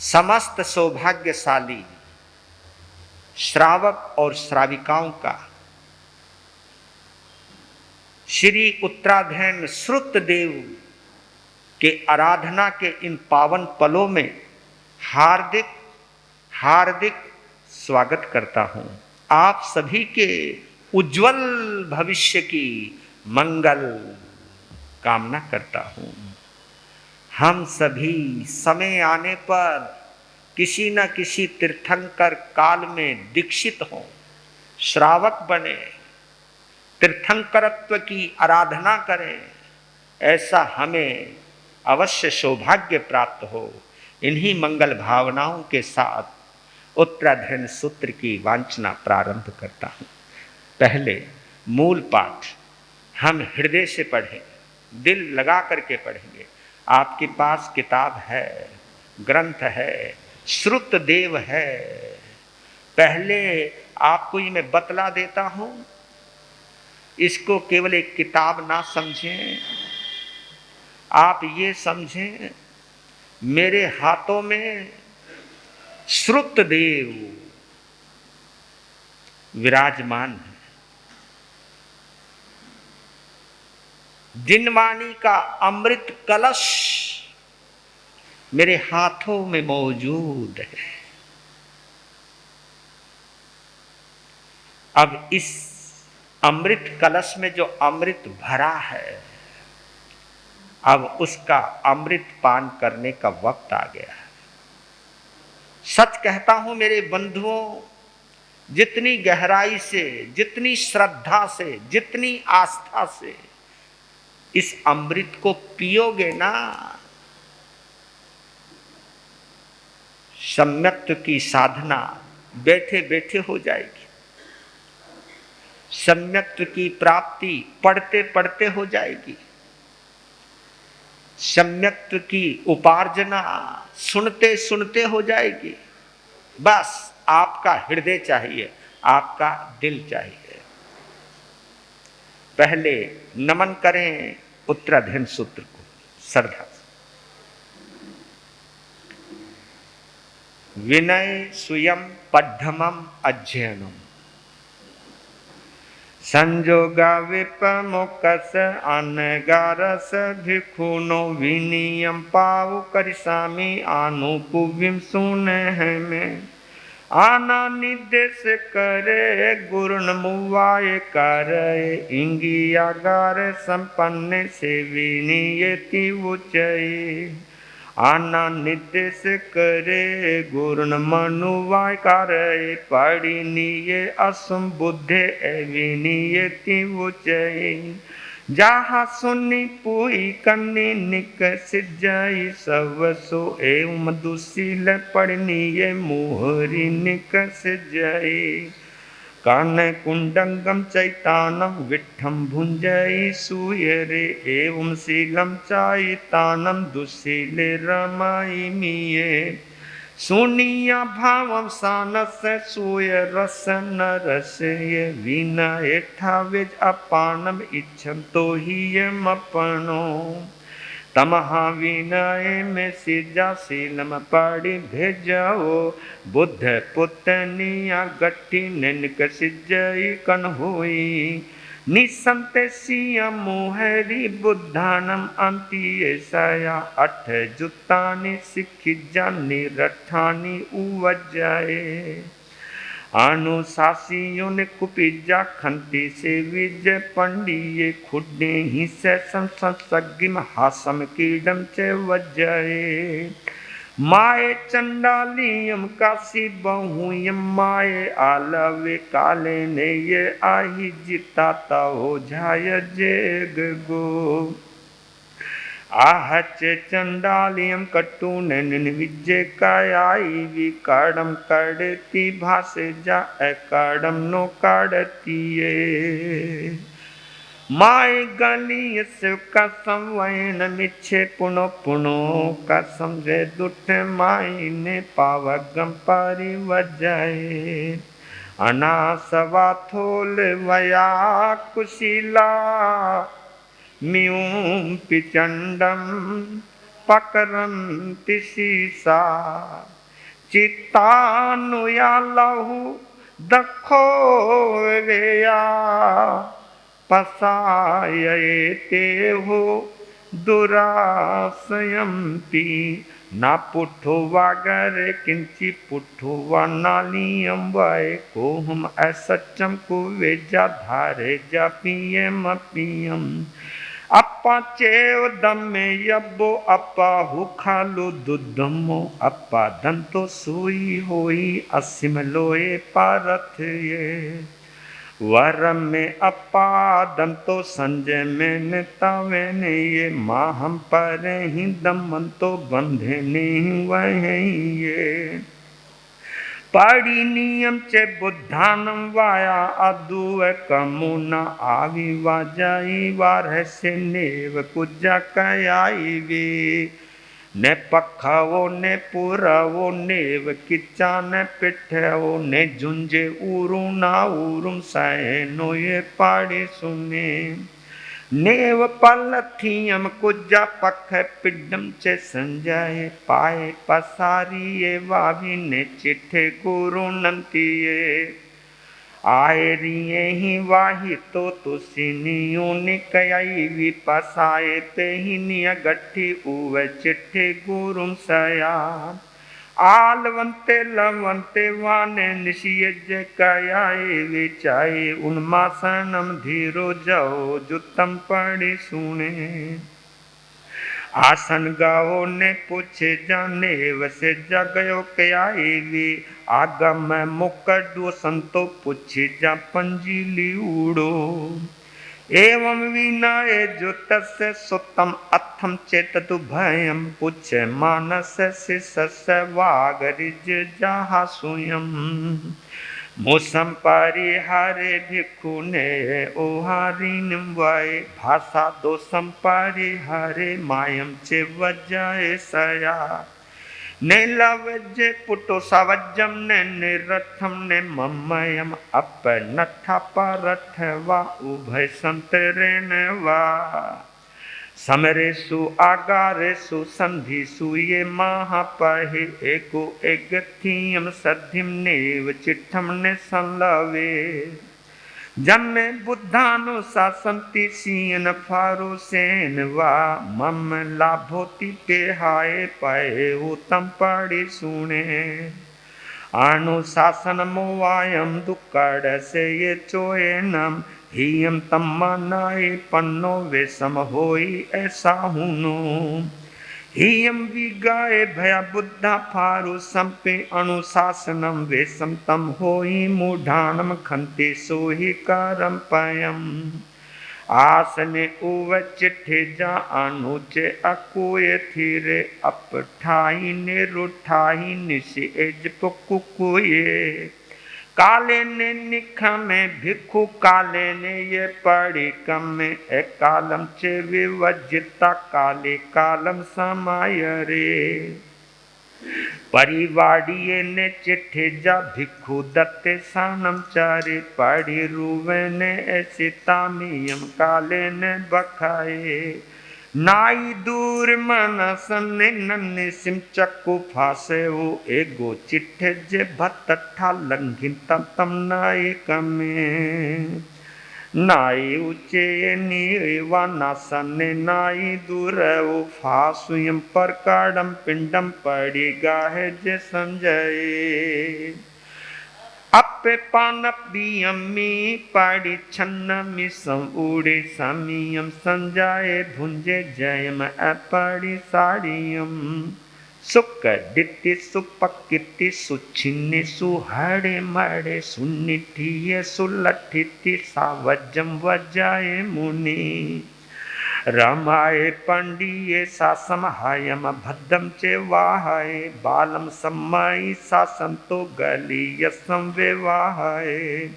समस्त सौभाग्यशाली श्रावक और श्राविकाओं का श्री उत्तराधयन श्रुत देव के आराधना के इन पावन पलों में हार्दिक हार्दिक स्वागत करता हूं। आप सभी के उज्जवल भविष्य की मंगल कामना करता हूं। हम सभी समय आने पर किसी न किसी तीर्थंकर काल में दीक्षित हों, श्रावक बने, तीर्थंकरत्व की आराधना करें, ऐसा हमें अवश्य सौभाग्य प्राप्त हो। इन्हीं मंगल भावनाओं के साथ उत्तराधयन सूत्र की वांछना प्रारंभ करता हूँ। पहले मूल पाठ हम हृदय से पढ़ें, दिल लगा करके पढ़ेंगे। आपके पास किताब है, ग्रंथ है, श्रुत देव है। पहले आपको ये मैं बतला देता हूँ, इसको केवल एक किताब ना समझें, आप ये समझें मेरे हाथों में श्रुत देव विराजमान है। दिनवाणी का अमृत कलश मेरे हाथों में मौजूद है। अब इस अमृत कलश में जो अमृत भरा है, अब उसका अमृत पान करने का वक्त आ गया है। सच कहता हूं मेरे बंधुओं, जितनी गहराई से, जितनी श्रद्धा से, जितनी आस्था से इस अमृत को पियोगे ना, सम्यक्त्व की साधना बैठे बैठे हो जाएगी। सम्यक्त्व की प्राप्ति पढ़ते पढ़ते हो जाएगी। सम्यक्त्व की उपार्जना सुनते सुनते हो जाएगी। बस आपका हृदय चाहिए, आपका दिल चाहिए। पहले नमन करें उत्तराधयन सूत्र को श्रद्धा से। विनय स्वयं पद्धमम अध्ययनम संजोगा विपमुकस अनगारस भिक्षुनो विनियम पाव करिसामी आनुपुव्यम सुन है में आना निर्देश करे गुरुन मुवाय करे इंगियागार संपन्न से विनियति उच्चये आना निर्देश करे गुरुन मनुवाय करे पढ़िनीय असंबुद्धे विनियति उच्चये जहाँ सुनी पुई कन्नी निक सिजाई सवसो एवं दुशील पढ़नीय मोहरी निक सिजाई कान कुंडंगम चैतानम विठम भुंजई सूयरे एवं शीलम चैतानम दुशीले रमाई मिये सुनिया भावम सानस सूय रस न रस ये वीना एठावेज अपानम इच्छम तो ही ये मपनो तमहा विनय में सिजा शीलम पढ़ी भेजाओ बुद्ध पुतनिया गट्ठी ननक सिजई कन हुई निसंते सिया मोहरी बुद्धानम अंतिये सया अठ जुतानि सिखि जानी रठानी उवजाए अनुशासियों ने कुपिजा खंती से विजय पंडिये खुडे ही से संसगिम हासम कीडम चे वजाए माए चंडालियम काशी बहुयम माए आलवे काले ने ये आही जिताता हो जाय जेग गो आहच चंडालियम कटून विजय कायाई विकाडम कड़ती भाषे जा अकाडम नो काड़तीये माय गली का संवयन मिच्छे पुनो पुनो का समझे दुठ माई ने पावगम पारी वजाए अनासवा थोल वया कुशीला म्यूं पिचंडम पकरन्ति सीसा चित्तानुयालहु दखो वेया पसायते हो दुरासयम्पि ना पुठो वागर किंची पुठो वानालियम वाय को हम असचम को वेजा धारे जा पियम पियम अपा चेव दमे यब्बो अपा हुखालु दुद्धमो अपा दंतो सुई होई असिम लोए पारथ ये वरम में अपादम तो संजय में नेतावे ने ये माहम पर ही दमन तो बंधे नहीं वह ये पाड़ी नियम चे बुद्धानम वाया अदुव कमुना आवी वाजाई वार से नेव कुजा कयाई वे ने पखावो ने पुरावो नेव किचा ने पिठो ने झुंझे उरु ना उरुम सैनो ये पाड़े सुने नेव पलथियम कुजा पख पिडम चे संजय पाए पसारी ये वावी ने चिठे गुरु नंतिये आए रिये ही वाही तो तुसिनियों ने कयाई विपसाए पे ही निया गठी उवे चिट्ठे गुरुम सया आलवंते लवंते वाने निशियज कयाए विचाए उन्मासनम धीरो जाओ जुतम पड़ी सुने आसन गाओ ने पूछे जाने वसे जगयो कयाए वे आगम मुकड़ो संतो पूछे जा पंजीली उड़ो एवं विनाय जो तस्य सुतम अथम चेततु भयम पूछे मानस से सस वागरिज जहा सुयम मोसम परिहारे भिक्षु ने ओहारिन वाय भाषा दोषम परिहारे मायम चे वजाए सया ने लवजे पुटो सवज्जम ने निरथम ने ममयम अप नथा परथ वा उभय संतरेण वा समरेसु आगारेसु संधिसु ये महापहे एको एगथियम सद्धिम नेव चिट्ठम ने संलवे जन्मे बुद्धानुशासन्ति सीन फारुसेन वा मम लाभोति पे हाय पाए उत्तम पड़ी सुने अनुशासन मोवायम दुक्कड़ से ये चोएनम हियम तम्मनाए पन्नो वे सम होई ऐसा हुनो हियम विगाए भया बुद्धा फारु संपे अनुशासनम वे समतम होई मूढ़ानम खंते सोहि कारम पयम आसने उव चिट्ठे जा अनुचे अकुए थीरे अपठाई ने रुठाई निशे एज पुकुए काले ने निखा में भिक्खु काले ने ये पड़ी कम में ए कालम चे विवजिता काले कालम समाय रे परिवाड़िये ने चिट्ठे जा भिक्खु दत्ते सानम चारे पड़ी रूवे ने ऐसी तामियम काले ने बखाए नाई दूर मनसन नन्ने सिम चक्कु फासे वो एगो चिट्ठे जे भत्ता लंघिन तम नाई कमे नाई उचे नीवा नासन नाई दूर वो फासुयम पर काडम पिंडम पड़ी गाहे जे संजय अपे पानपियमी पाड़ी छन्नमी सम उड़े समियम संजाए भुंजे जयम अपड़ी साड़ियम सुक दिति सुपकिति सुछिन्नि सुहड़े मड़े सुनिठिये सुलठिति सावजम वजाए मुनि रमाए पंडिये सासम हायम भद्दम चे वाहाय बालम सम्माई सासम तो गली यसम वे वाहाय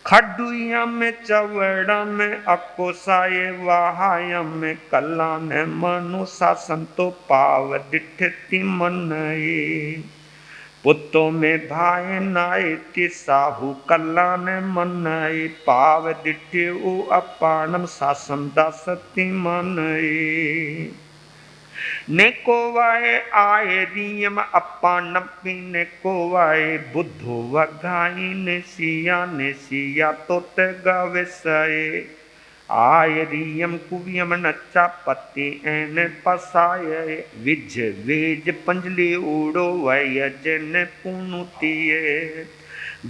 खडुया में चवड़ा में अकोसाए वाहायम में कला ने मनु सासम तो पाव दिठति मनये पुत्तो में भाई नाय तिसाहु कल्याण मनय पाव दिठ्य उ अपानम सासम दासति मनय neko vae ae riyam appanam neko vae buddho vagai nesiya tot gavesaye आय रियम कुवियम नच्चा पत्ती एन पसाय विज वेज पंजली उड़ो वयजन पुनुतिये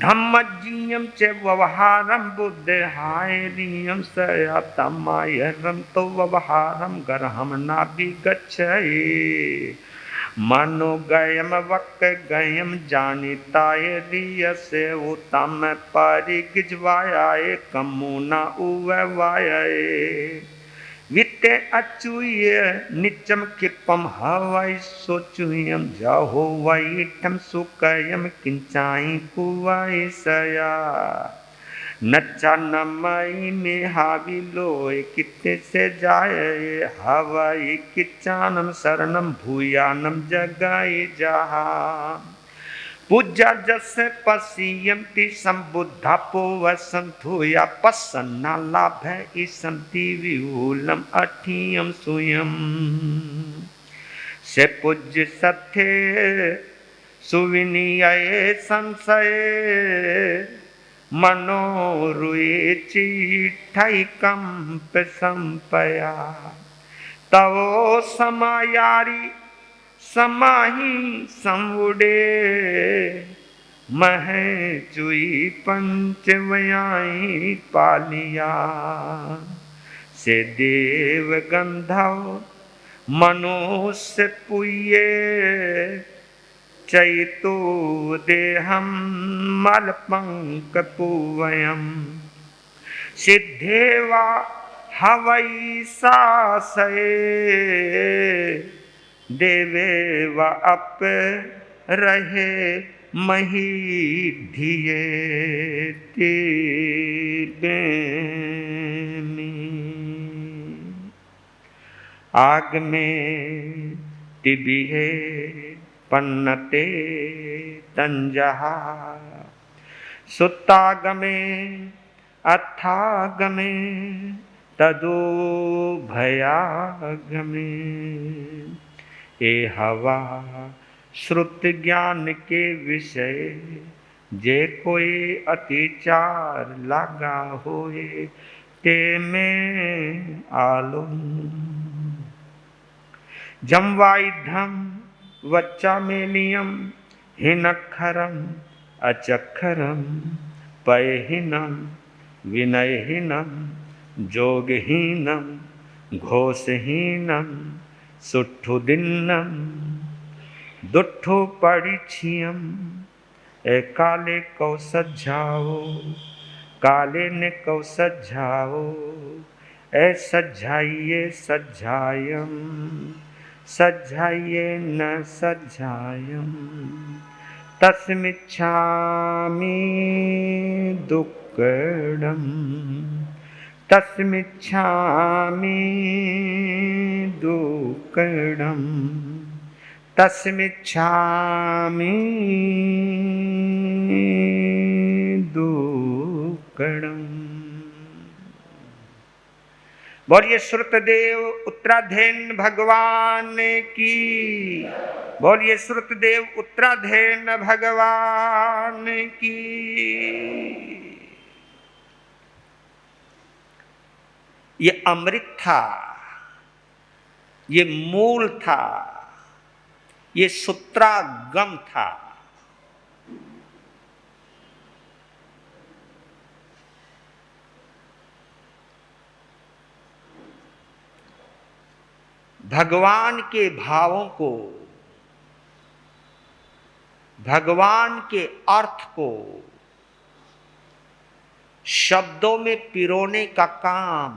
धम्मजीयम च व्यवहारम बुद्ध हाय रियम सया तमायरम तो व्यवहारम गरहम नाभि गच्छये मनोगयम वक गयम जानिताय रियसे उत्तम परिगिजवायाय कमुना उववायाय वित्ते अचुय निचम किपम हवाई सोचुयम जाहो वैठम सुकयम किंचाई कुवाई सया नच्चा नमई में हावी लोय कितने से जाए हवाई किचानम शरणम भूयानम जगाई जहा पूजा जस पसीयंति संबुद्धा पोवसंथुया पसन्ना लाभ इसंति विहुलम अठियम सुयम से पूज्य सत्य सुविनिय संशय मनोरुचि ठैकंप संपया तवो समायारी समाही संवुडे मह चुई पंचवयाई पालिया से देव गंधव मनुष्य पुये चैतो देहम मलपंक पूवयम सिद्धेवा हवै सासये देवे व अप रहे मही धिये आग में तिबिहे पन्नते तंजहा सुतागमे अथागमे तदो भयागमे ए हवा श्रुत ज्ञान के विषय जे कोई अतिचार लगा होए ते में आलो जमवाइधम वच्चामेलियम हिनक्षरम अचक्षरम पयहीनम विनयहीनम जोगहीनम घोषहीनम सुठुदिन्नम दुठो परिछियम ए काले कौ सज्जाओ काले ने कौ सज्जाओ ए सज्जाइए सज्जायम सज्जाइए न सज्जायम तस्मिच्छामि दुक्कडम तस्मिच्छामि दुक्कडम तस्मिच्छामि दुक्कडम। बोलिए श्रुतदेव उत्तराधीन भगवान की, बोलिए श्रुतदेव उत्तराधीन भगवान की। ये अमृत था, ये मूल था, ये सूत्रागम था। भगवान के भावों को, भगवान के अर्थ को शब्दों में पिरोने का काम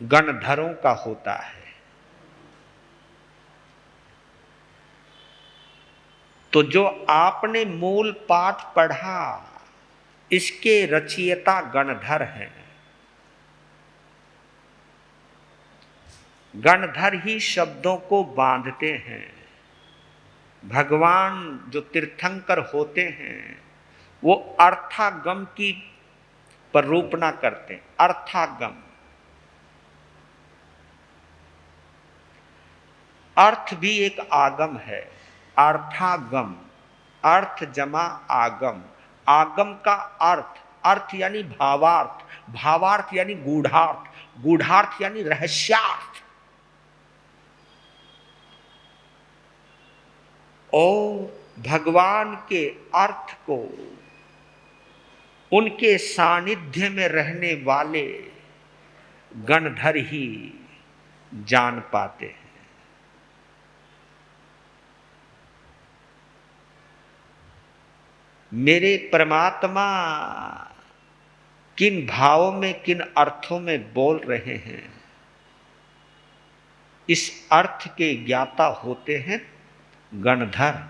गणधरों का होता है। तो जो आपने मूल पाठ पढ़ा, इसके रचयिता गणधर हैं। गणधर ही शब्दों को बांधते हैं। भगवान जो तीर्थंकर होते हैं वो अर्थागम की प्ररूपणा करते हैं। अर्थागम अर्थ भी एक आगम है, अर्थागम, अर्थ जमा आगम, आगम का अर्थ, अर्थ यानी भावार्थ, भावार्थ यानी गूढ़ार्थ, गूढ़ार्थ यानी रहस्यार्थ। और भगवान के अर्थ को उनके सानिध्य में रहने वाले गणधर ही जान पाते हैं। मेरे परमात्मा किन भावों में, किन अर्थों में बोल रहे हैं, इस अर्थ के ज्ञाता होते हैं गणधर,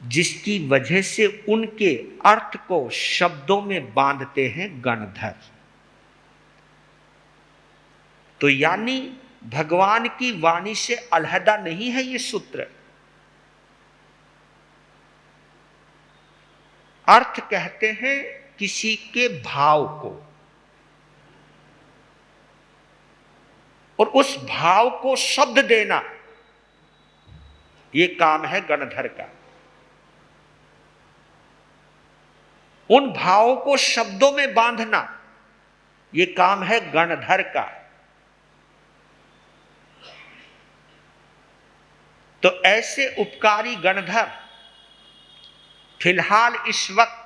जिसकी वजह से उनके अर्थ को शब्दों में बांधते हैं गणधर। तो यानी भगवान की वाणी से अलहदा नहीं है ये सूत्र। अर्थ कहते हैं किसी के भाव को, और उस भाव को शब्द देना, ये काम है गणधर का। उन भावों को शब्दों में बांधना, ये काम है गणधर का। तो ऐसे उपकारी गणधर फिलहाल इस वक्त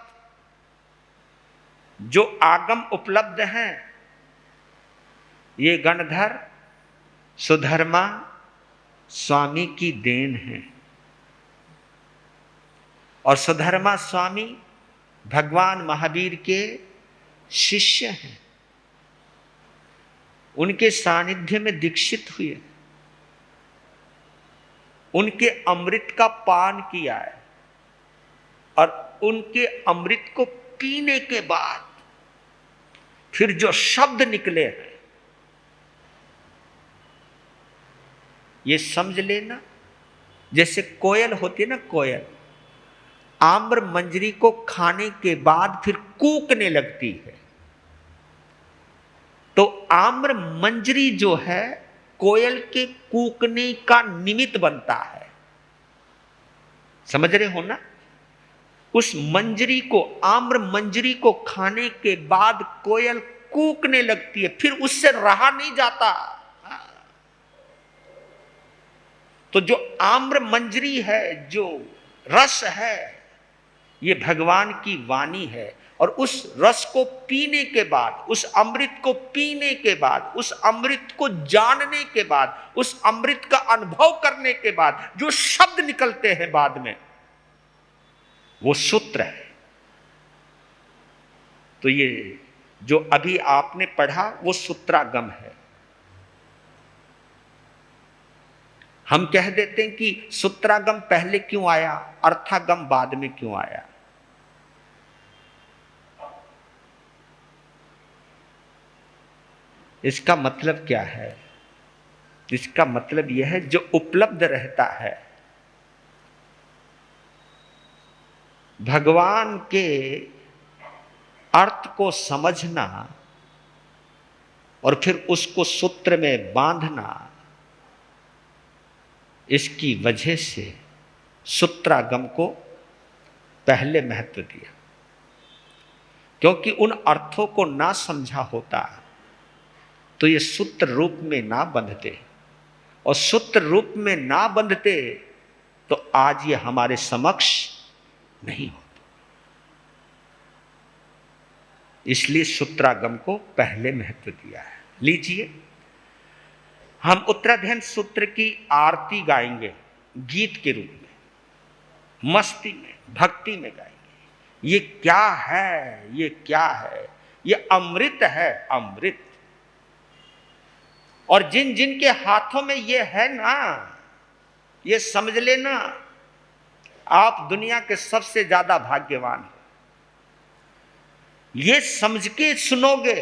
जो आगम उपलब्ध हैं, ये गणधर सुधर्मा स्वामी की देन है। और सुधर्मा स्वामी भगवान महावीर के शिष्य हैं, उनके सानिध्य में दीक्षित हुए, उनके अमृत का पान किया है, और उनके अमृत को पीने के बाद फिर जो शब्द निकले हैं, ये समझ लेना जैसे कोयल होती है ना, कोयल आम्र मंजरी को खाने के बाद फिर कूकने लगती है। तो आम्र मंजरी जो है कोयल के कूकने का निमित्त बनता है, समझ रहे हो ना। उस मंजरी को, आम्र मंजरी को खाने के बाद कोयल कूकने लगती है, फिर उससे रहा नहीं जाता। तो जो आम्र मंजरी है, जो रस है, ये भगवान की वाणी है। और उस रस को पीने के बाद, उस अमृत को पीने के बाद, उस अमृत को जानने के बाद, उस अमृत का अनुभव करने के बाद जो शब्द निकलते हैं बाद में, वो सूत्र है। तो ये जो अभी आपने पढ़ा वो सूत्रागम है। हम कह देते हैं कि सूत्रागम पहले क्यों आया, अर्थागम बाद में क्यों आया। इसका मतलब क्या है? इसका मतलब यह है जो उपलब्ध रहता है भगवान के अर्थ को समझना और फिर उसको सूत्र में बांधना, इसकी वजह से सूत्रागम को पहले महत्व दिया। क्योंकि उन अर्थों को ना समझा होता तो ये सूत्र रूप में ना बंधते, और सूत्र रूप में ना बंधते तो आज ये हमारे समक्ष नहीं होते। इसलिए सूत्रागम को पहले महत्व दिया है। लीजिए, हम उत्तराध्ययन सूत्र की आरती गाएंगे गीत के रूप में, मस्ती में, भक्ति में गाएंगे। ये क्या है, ये क्या है? ये अमृत है, अमृत। और जिन जिन के हाथों में ये है ना, ये समझ लेना आप दुनिया के सबसे ज्यादा भाग्यवान हो। ये समझ के सुनोगे,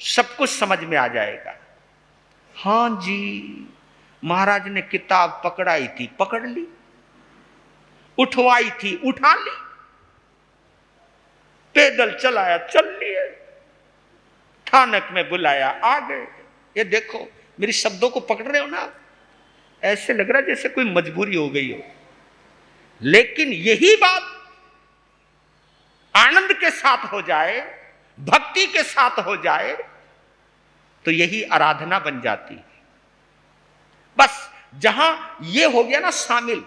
सब कुछ समझ में आ जाएगा। हां जी, महाराज ने किताब पकड़ाई थी, पकड़ ली, उठवाई थी, उठा ली, पैदल चलाया, चल लिए, थानक में बुलाया, आ गए। ये देखो, मेरी शब्दों को पकड़ रहे हो ना? ऐसे लग रहा है जैसे कोई मजबूरी हो गई हो। लेकिन यही बात आनंद के साथ हो जाए, भक्ति के साथ हो जाए, तो यही आराधना बन जाती है। बस जहां ये हो गया ना शामिल,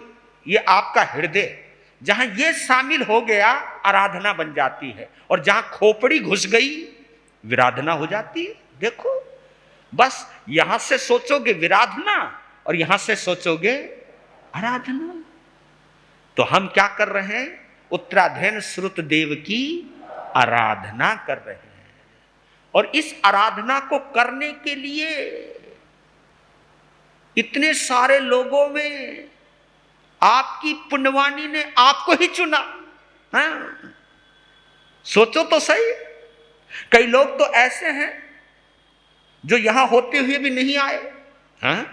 ये आपका हृदय जहां ये शामिल हो गया, आराधना बन जाती है। और जहां खोपड़ी घुस गई, विराधना हो जाती है। देखो, बस यहां से सोचोगे विराधना और यहां से सोचोगे आराधना। तो हम क्या कर रहे हैं? उत्तराधीन श्रुत देव की आराधना कर रहे हैं। और इस आराधना को करने के लिए इतने सारे लोगों में आपकी पुण्यवाणी ने आपको ही चुना। हाँ? सोचो तो सही, कई लोग तो ऐसे हैं जो यहां होते हुए भी नहीं आए। हाँ?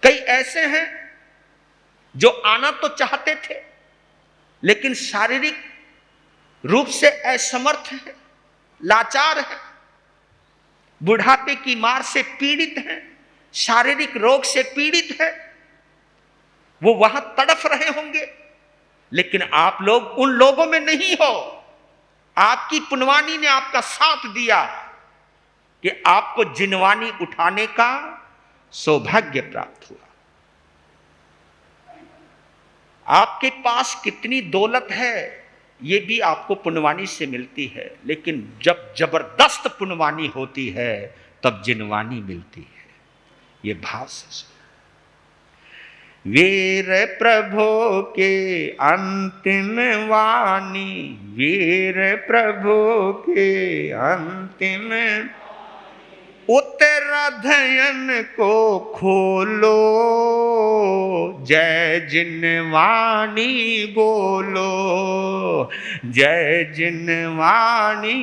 कई ऐसे हैं जो आना तो चाहते थे लेकिन शारीरिक रूप से असमर्थ है, लाचार है, बुढ़ापे की मार से पीड़ित है, शारीरिक रोग से पीड़ित है। वो वहां तड़फ रहे होंगे, लेकिन आप लोग उन लोगों में नहीं हो। आपकी पुण्यवाणी ने आपका साथ दिया कि आपको जिनवानी उठाने का सौभाग्य प्राप्त हुआ। आपके पास कितनी दौलत है ये भी आपको पुण्यवाणी से मिलती है, लेकिन जब जबरदस्त पुण्यवाणी होती है तब जिनवानी मिलती है। ये भाव से वीर प्रभु के अंतिम वाणी, वीर प्रभु के अंतिम, उत्तराधयन को खोलो, जय जिनवाणी बोलो, जय जिनवाणी।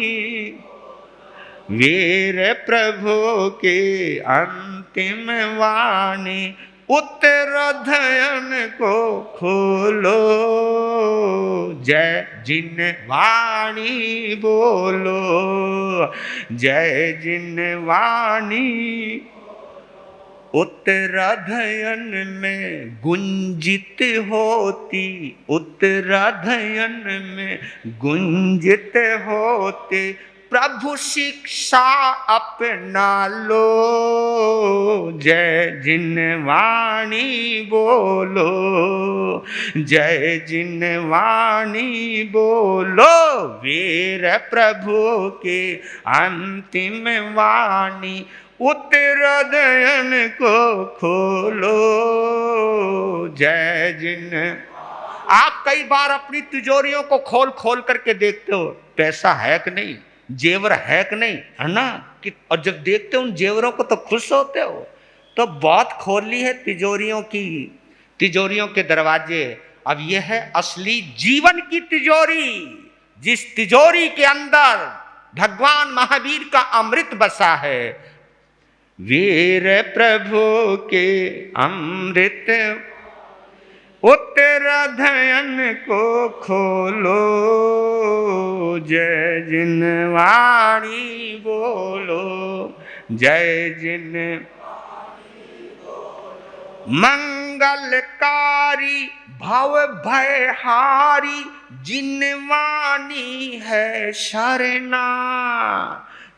वीर प्रभु के अंतिम वाणी, उत्तराधयन को खोलो, जय जिनवाणी बोलो, जय जिनवाणी। उत्तराधयन में गुंजित होती, उत्तराधयन में गुंजित होते, प्रभु शिक्षा अपना लो, जय जिनवाणी बोलो, जय जिनवाणी बोलो। वीर प्रभु के अंतिम वाणी, उत्तराधयन को खोलो, जय जिन। आप कई बार अपनी तिजोरियों को खोल खोल करके देखते हो, पैसा है कि नहीं, जेवर है कि नहीं, है ना? कि और जब देखते हो उन जेवरों को तो खुश होते हो। तो बहुत खोली है तिजोरियों की, तिजोरियों के दरवाजे। अब यह है असली जीवन की तिजोरी, जिस तिजोरी के अंदर भगवान महावीर का अमृत बसा है। वीर प्रभु के अमृत, उत्तराधयन को खोलो, जय जिनवाणी बोलो, जय जिन। मंगलकारी भव भयहारी, जिनवाणी है शरणा,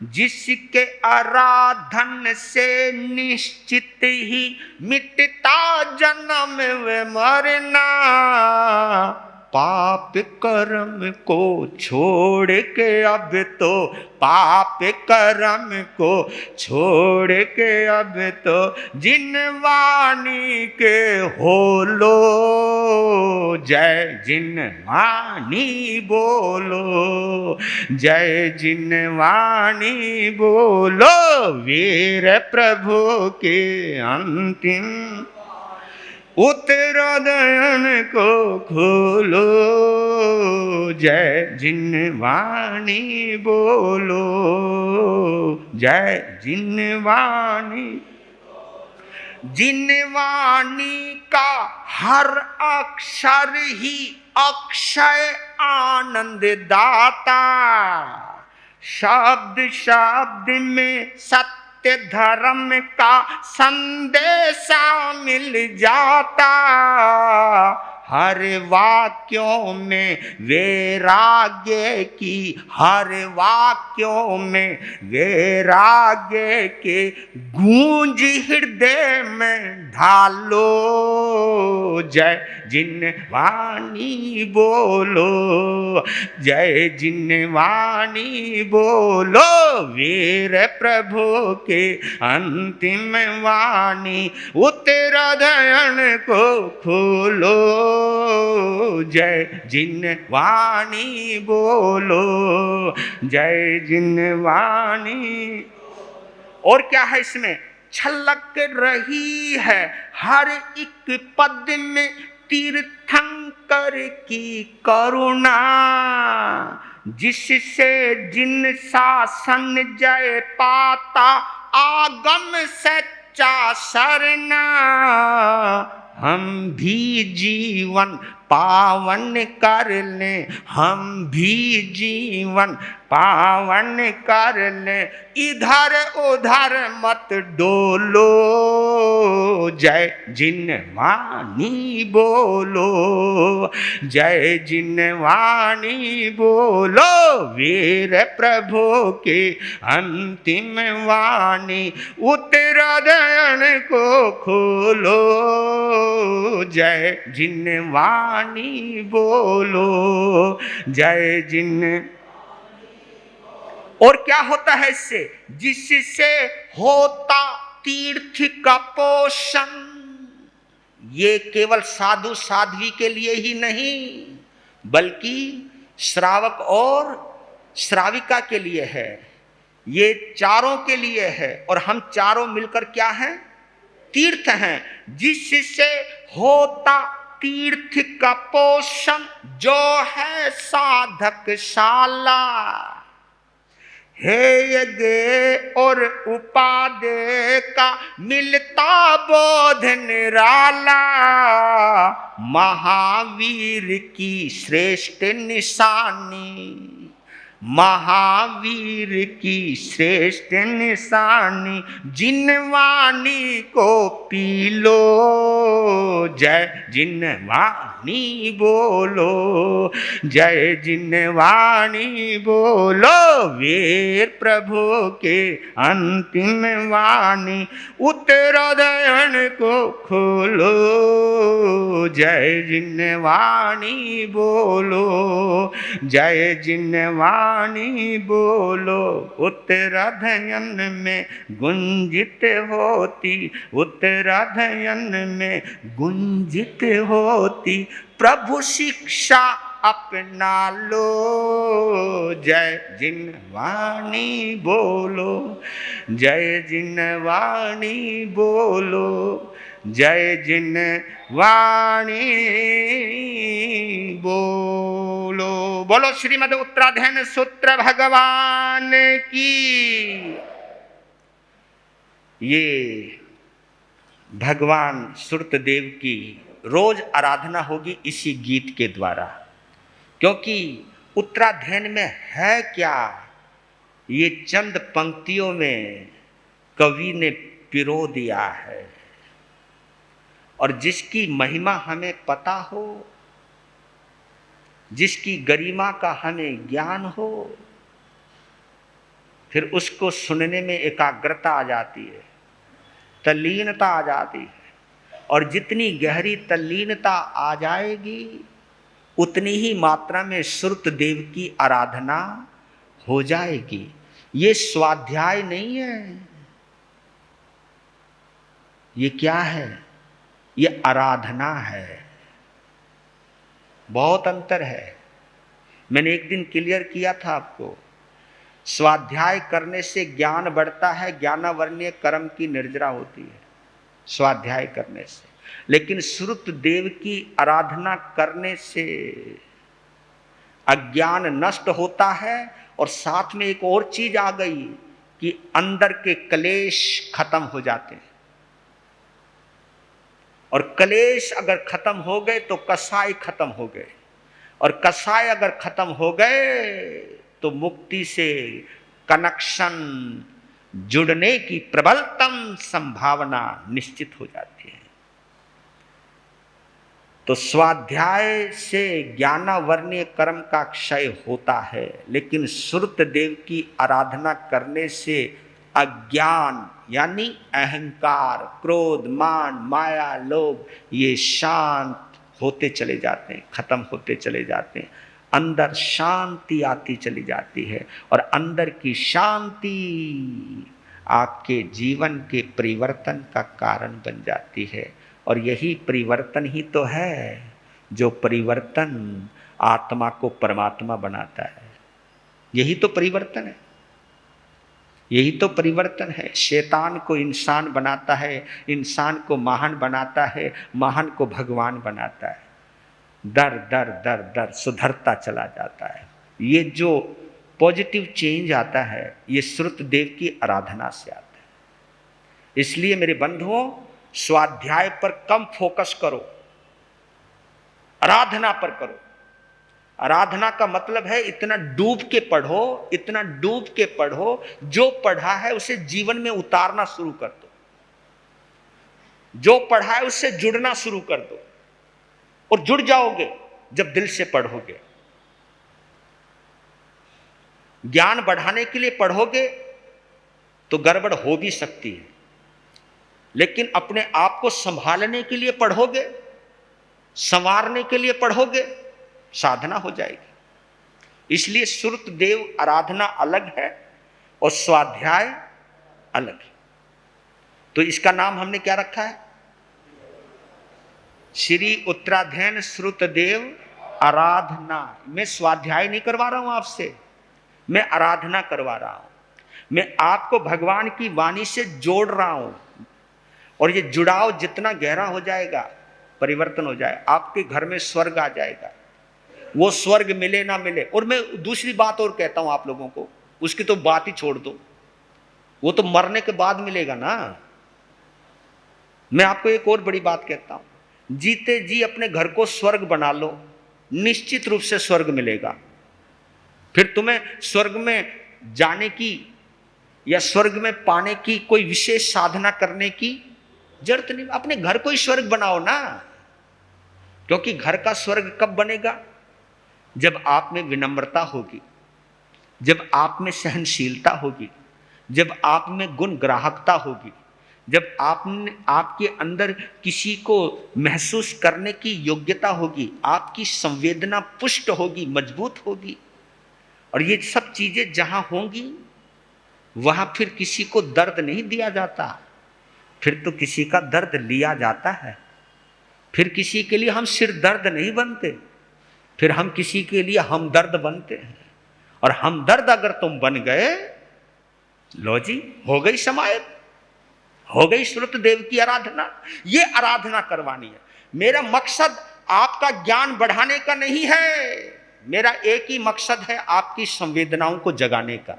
जिसके आराधन से निश्चित ही मिटता जन्म व मरना। पाप कर्म को छोड़ के अब तो, पाप कर्म को छोड़ के अब तो, जिनवाणी के होलो, जय जिनवाणी बोलो, जय जिनवाणी बोलो। वीर प्रभु के अंतिम, उत्तराधयन को खोलो, जय जिनवाणी बोलो, जय जिनवाणी। जिनवाणी का हर अक्षर ही अक्षय आनंद दाता, शब्द शब्द में सत्य सत्य धर्म का संदेशा मिल जाता। हर वाक्यों में वैराग्य की, हर वाक्यों में वैराग्य के गूंज हृदय में ढालो। जय जिनवाणी बोलो, जय जिनवाणी बोलो, वीर प्रभु के अंतिम वाणी उत्तराधयन को खोलो। जय जिनवाणी बोलो, जय जिनवाणी। और क्या है इसमें? छलक रही है हर एक पद में तीर्थंकर की करुणा, जिससे जिन शासन जय पाता आगम सच्चा सरना। हम भी जीवन पावन कर लें, हम भी जीवन पावन कर लें, इधर उधर मत डोलो। जय जिनवाणी बोलो, जय जिनवाणी बोलो, वीर प्रभु के अंतिम वाणी उत्तराधयन को खोलो। जय जिनवाणी बोलो, जय जिन। और क्या होता है इससे? जिससे होता तीर्थ का पोषण। ये केवल साधु साध्वी के लिए ही नहीं, बल्कि श्रावक और श्राविका के लिए है। ये चारों के लिए है। और हम चारों मिलकर क्या हैं? तीर्थ हैं। जिससे होता तीर्थ का पोषण, जो है साधक शाला। हे यज्ञ और उपादेय का मिलता बोध निराला, महावीर की श्रेष्ठ निशानी, महावीर की श्रेष्ठ निशानी, जिनवाणी को पी लो। जय जिनवाणी बोलो, जय जिनवाणी बोलो, वीर प्रभु के अंतिम वाणी उत्तराधयन को खोलो। जय जिनवाणी बोलो, जय जिनवाणी बोलो, उत्तराधयन में गुंजित होती, उत्तराधयन में गुंजित होती प्रभु शिक्षा अपना लो। जय जिनवाणी बोलो, जय जिनवाणी बोलो, जय जिनवाणी बोलो। बोलो श्रीमद् उत्तराधयन सूत्र भगवान की। ये भगवान सूर्तदेव की रोज आराधना होगी इसी गीत के द्वारा। क्योंकि उत्तराधयन में है क्या, ये चंद पंक्तियों में कवि ने पिरो दिया है। और जिसकी महिमा हमें पता हो, जिसकी गरिमा का हमें ज्ञान हो, फिर उसको सुनने में एकाग्रता आ जाती है, तल्लीनता आ जाती है। और जितनी गहरी तल्लीनता आ जाएगी, उतनी ही मात्रा में सूर्तदेव की आराधना हो जाएगी। ये स्वाध्याय नहीं है, ये क्या है? ये आराधना है। बहुत अंतर है। मैंने एक दिन क्लियर किया था आपको, स्वाध्याय करने से ज्ञान बढ़ता है, ज्ञानावरणीय कर्म की निर्जरा होती है स्वाध्याय करने से। लेकिन सूर्तदेव की आराधना करने से अज्ञान नष्ट होता है। और साथ में एक और चीज आ गई कि अंदर के क्लेश खत्म हो जाते हैं। और क्लेश अगर खत्म हो गए तो कसाय खत्म हो गए, और कसाय अगर खत्म हो गए तो मुक्ति से कनेक्शन जुड़ने की प्रबलतम संभावना निश्चित हो जाती है। तो स्वाध्याय से ज्ञानावर्णीय कर्म का क्षय होता है, लेकिन श्रुत देव की आराधना करने से अज्ञान यानी अहंकार, क्रोध, मान, माया, लोभ ये शांत होते चले जाते हैं, खत्म होते चले जाते हैं। अंदर शांति आती चली जाती है और अंदर की शांति आपके जीवन के परिवर्तन का कारण बन जाती है। और यही परिवर्तन ही तो है जो परिवर्तन आत्मा को परमात्मा बनाता है। यही तो परिवर्तन है, यही तो परिवर्तन है। शैतान को इंसान बनाता है, इंसान को महान बनाता है, महान को भगवान बनाता है। दर दर दर दर सुधरता चला जाता है। ये जो पॉजिटिव चेंज आता है ये श्रुत देव की आराधना से आता है। इसलिए मेरे बंधुओं, स्वाध्याय पर कम फोकस करो, आराधना पर करो। आराधना का मतलब है इतना डूब के पढ़ो, इतना डूब के पढ़ो, जो पढ़ा है उसे जीवन में उतारना शुरू कर दो, जो पढ़ा है उससे जुड़ना शुरू कर दो। और जुड़ जाओगे जब दिल से पढ़ोगे। ज्ञान बढ़ाने के लिए पढ़ोगे तो गड़बड़ हो भी सकती है, लेकिन अपने आप को संभालने के लिए पढ़ोगे, संवारने के लिए पढ़ोगे, साधना हो जाएगी। इसलिए श्रुत देव आराधना अलग है और स्वाध्याय अलग है। तो इसका नाम हमने क्या रखा है? श्री उत्तराधयन श्रुत देव आराधना। मैं स्वाध्याय नहीं करवा रहा हूं आपसे, मैं आराधना करवा रहा हूं। मैं आपको भगवान की वाणी से जोड़ रहा हूं और ये जुड़ाव जितना गहरा हो जाएगा परिवर्तन हो जाए। आपके घर में स्वर्ग आ जाएगा, वो स्वर्ग मिले ना मिले। और मैं दूसरी बात और कहता हूं आप लोगों को, उसकी तो बात ही छोड़ दो, वो तो मरने के बाद मिलेगा ना। मैं आपको एक और बड़ी बात कहता हूं, जीते जी अपने घर को स्वर्ग बना लो, निश्चित रूप से स्वर्ग मिलेगा। फिर तुम्हें स्वर्ग में जाने की या स्वर्ग में पाने की कोई विशेष साधना करने की जरूरत नहीं। अपने घर को ही स्वर्ग बनाओ ना, क्योंकि घर का स्वर्ग कब बनेगा? जब आप में विनम्रता होगी, जब आप में सहनशीलता होगी, जब आप में गुण ग्राहकता होगी, जब आपके अंदर किसी को महसूस करने की योग्यता होगी, आपकी संवेदना पुष्ट होगी, मजबूत होगी। और ये सब चीजें जहां होंगी वहां फिर किसी को दर्द नहीं दिया जाता, फिर तो किसी का दर्द लिया जाता है। फिर किसी के लिए हम सिर दर्द नहीं बनते, फिर हम किसी के लिए हमदर्द बनते हैं। और हमदर्द अगर तुम बन गए, लो जी, हो गई समायत, हो गई श्रुत देव की आराधना। ये आराधना करवानी है। मेरा मकसद आपका ज्ञान बढ़ाने का नहीं है, मेरा एक ही मकसद है आपकी संवेदनाओं को जगाने का।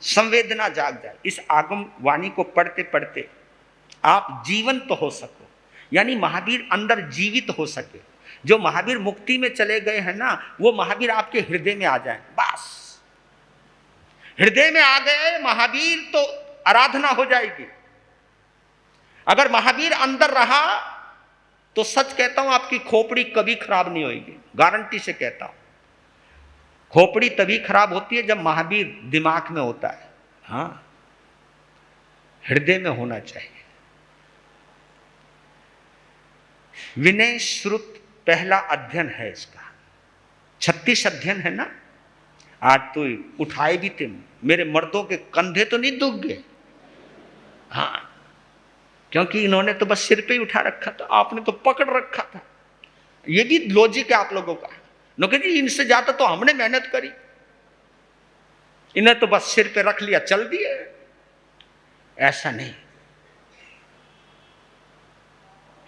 संवेदना जाग जाए। इस आगम वाणी को पढ़ते पढ़ते आप जीवंत तो हो सको, यानी महावीर अंदर जीवित हो सके। जो महावीर मुक्ति में चले गए हैं ना, वो महावीर आपके हृदय में आ जाएं। बस हृदय में आ गए महावीर तो आराधना हो जाएगी। अगर महावीर अंदर रहा तो सच कहता हूं आपकी खोपड़ी कभी खराब नहीं होगी, गारंटी से कहता हूं। खोपड़ी तभी खराब होती है जब महावीर दिमाग में होता है। हाँ, हृदय में होना चाहिए। विनय श्रुत पहला अध्ययन है इसका, 36 अध्ययन है ना। आज तो उठाए भी थे, मेरे मर्दों के कंधे तो नहीं दुख गए। हाँ, क्योंकि इन्होंने तो बस सिर पे ही उठा रखा था, आपने तो पकड़ रखा था। ये भी लॉजिक है आप लोगों का। नौके जी, इनसे ज्यादा तो हमने मेहनत करी, इन्हें तो बस सिर पे रख लिया, चल दिए। ऐसा नहीं,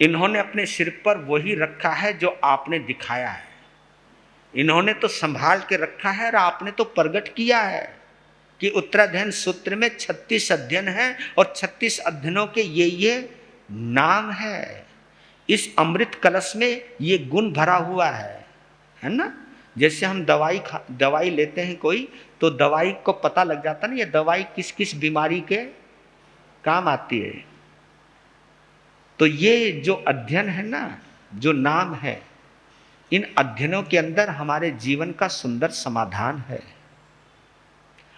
इन्होंने अपने सिर पर वही रखा है जो आपने दिखाया है। इन्होंने तो संभाल के रखा है और आपने तो प्रकट किया है कि उत्तराधयन सूत्र में 36 अध्ययन है और 36 अध्ययनों के ये नाम है। इस अमृत कलश में ये गुण भरा हुआ है ना। जैसे हम दवाई लेते हैं कोई, तो दवाई को पता लग जाता ना ये दवाई किस किस बीमारी के काम आती है। तो ये जो अध्ययन है ना, जो नाम है, इन अध्ययनों के अंदर हमारे जीवन का सुंदर समाधान है।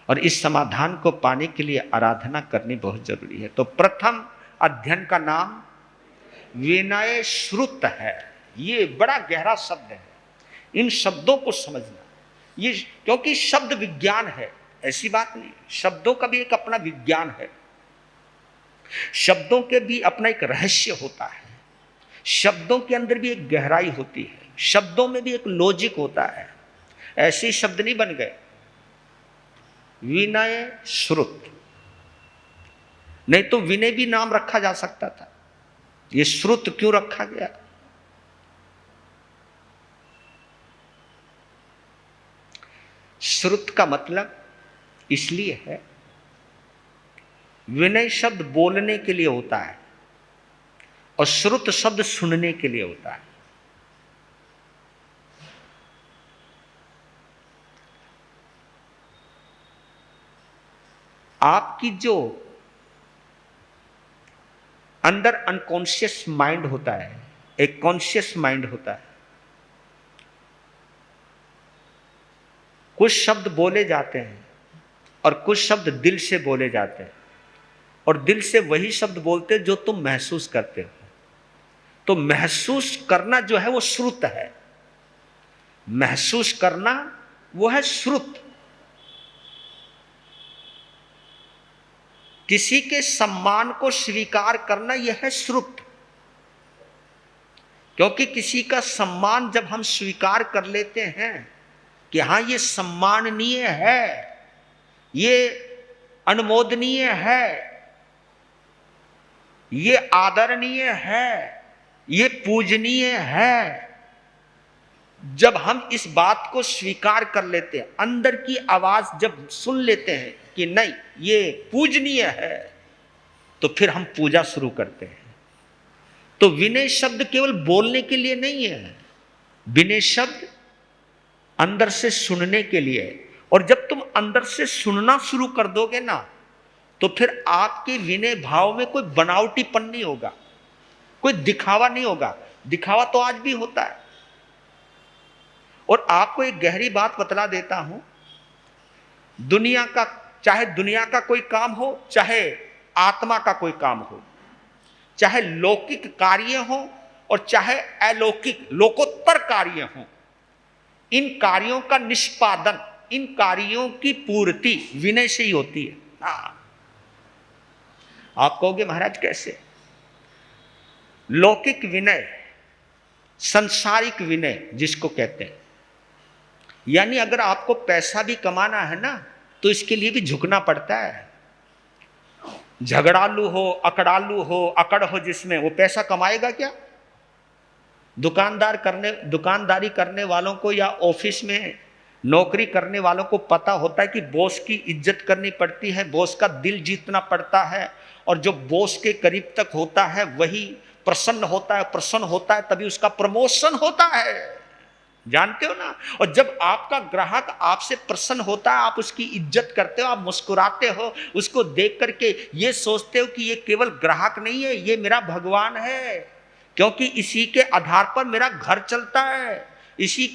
और इस समाधान को पाने के लिए आराधना करनी बहुत जरूरी है। तो प्रथम अध्ययन का नाम विनय श्रुत है। ये बड़ा गहरा शब्द है, इन शब्दों को समझना। ये क्योंकि शब्द विज्ञान है, ऐसी बात नहीं, शब्दों का भी एक अपना विज्ञान है, शब्दों के भी अपना एक रहस्य होता है, शब्दों के अंदर भी एक गहराई होती है, शब्दों में भी एक लॉजिक होता है। ऐसे शब्द नहीं बन गए विनय श्रुत, नहीं तो विनय भी नाम रखा जा सकता था, ये श्रुत क्यों रखा गया? श्रुत का मतलब इसलिए है, विनय शब्द बोलने के लिए होता है और श्रुत शब्द सुनने के लिए होता है। आपकी जो अंदर अनकॉन्शियस माइंड होता है, एक कॉन्शियस माइंड होता है, कुछ शब्द बोले जाते हैं और कुछ शब्द दिल से बोले जाते हैं, और दिल से वही शब्द बोलते हैं जो तुम महसूस करते हो। तो महसूस करना जो है वो श्रुत है, महसूस करना वो है श्रुत। किसी के सम्मान को स्वीकार करना यह है श्रुत, क्योंकि किसी का सम्मान जब हम स्वीकार कर लेते हैं कि हाँ ये सम्माननीय है, ये अनुमोदनीय है, ये आदरणीय है, ये पूजनीय है, जब हम इस बात को स्वीकार कर लेते हैं, अंदर की आवाज जब सुन लेते हैं कि नहीं ये पूजनीय है, तो फिर हम पूजा शुरू करते हैं। तो विनय शब्द केवल बोलने के लिए नहीं है, विनय शब्द अंदर से सुनने के लिए है। और जब तुम अंदर से सुनना शुरू कर दोगे ना, तो फिर आपके विनय भाव में कोई बनावटीपन नहीं होगा, कोई दिखावा नहीं होगा। दिखावा तो आज भी होता है। और आपको एक गहरी बात बतला देता हूं, दुनिया का, चाहे दुनिया का कोई काम हो, चाहे आत्मा का कोई काम हो, चाहे लौकिक कार्य हो और चाहे अलौकिक लोकोत्तर कार्य हो, इन कार्यों का निष्पादन, इन कार्यों की पूर्ति विनय से ही होती है। आप कहोगे महाराज कैसे? लौकिक विनय, संसारिक विनय जिसको कहते हैं, यानी अगर आपको पैसा भी कमाना है ना, तो इसके लिए भी झुकना पड़ता है। झगड़ालू हो, अकड़ालू हो, अकड़ हो जिसमें, वो पैसा कमाएगा क्या? दुकानदारी करने वालों को या ऑफिस में नौकरी करने वालों को पता होता है कि बॉस की इज्जत करनी पड़ती है, बॉस का दिल जीतना पड़ता है, और जो बॉस के करीब तक होता है वही प्रसन्न होता है, तभी उसका प्रमोशन होता है। जानते हो ना? और जब आपका ग्राहक आपसे प्रसन्न होता है, आप उसकी इज्जत करते हो, आप मुस्कुराते हो, उसको देख करके ये सोचते हो कि ये केवल ग्राहक नहीं है, ये मेरा भगवान है, क्योंकि इसी के आधार पर मेरा घर चलता है, इसी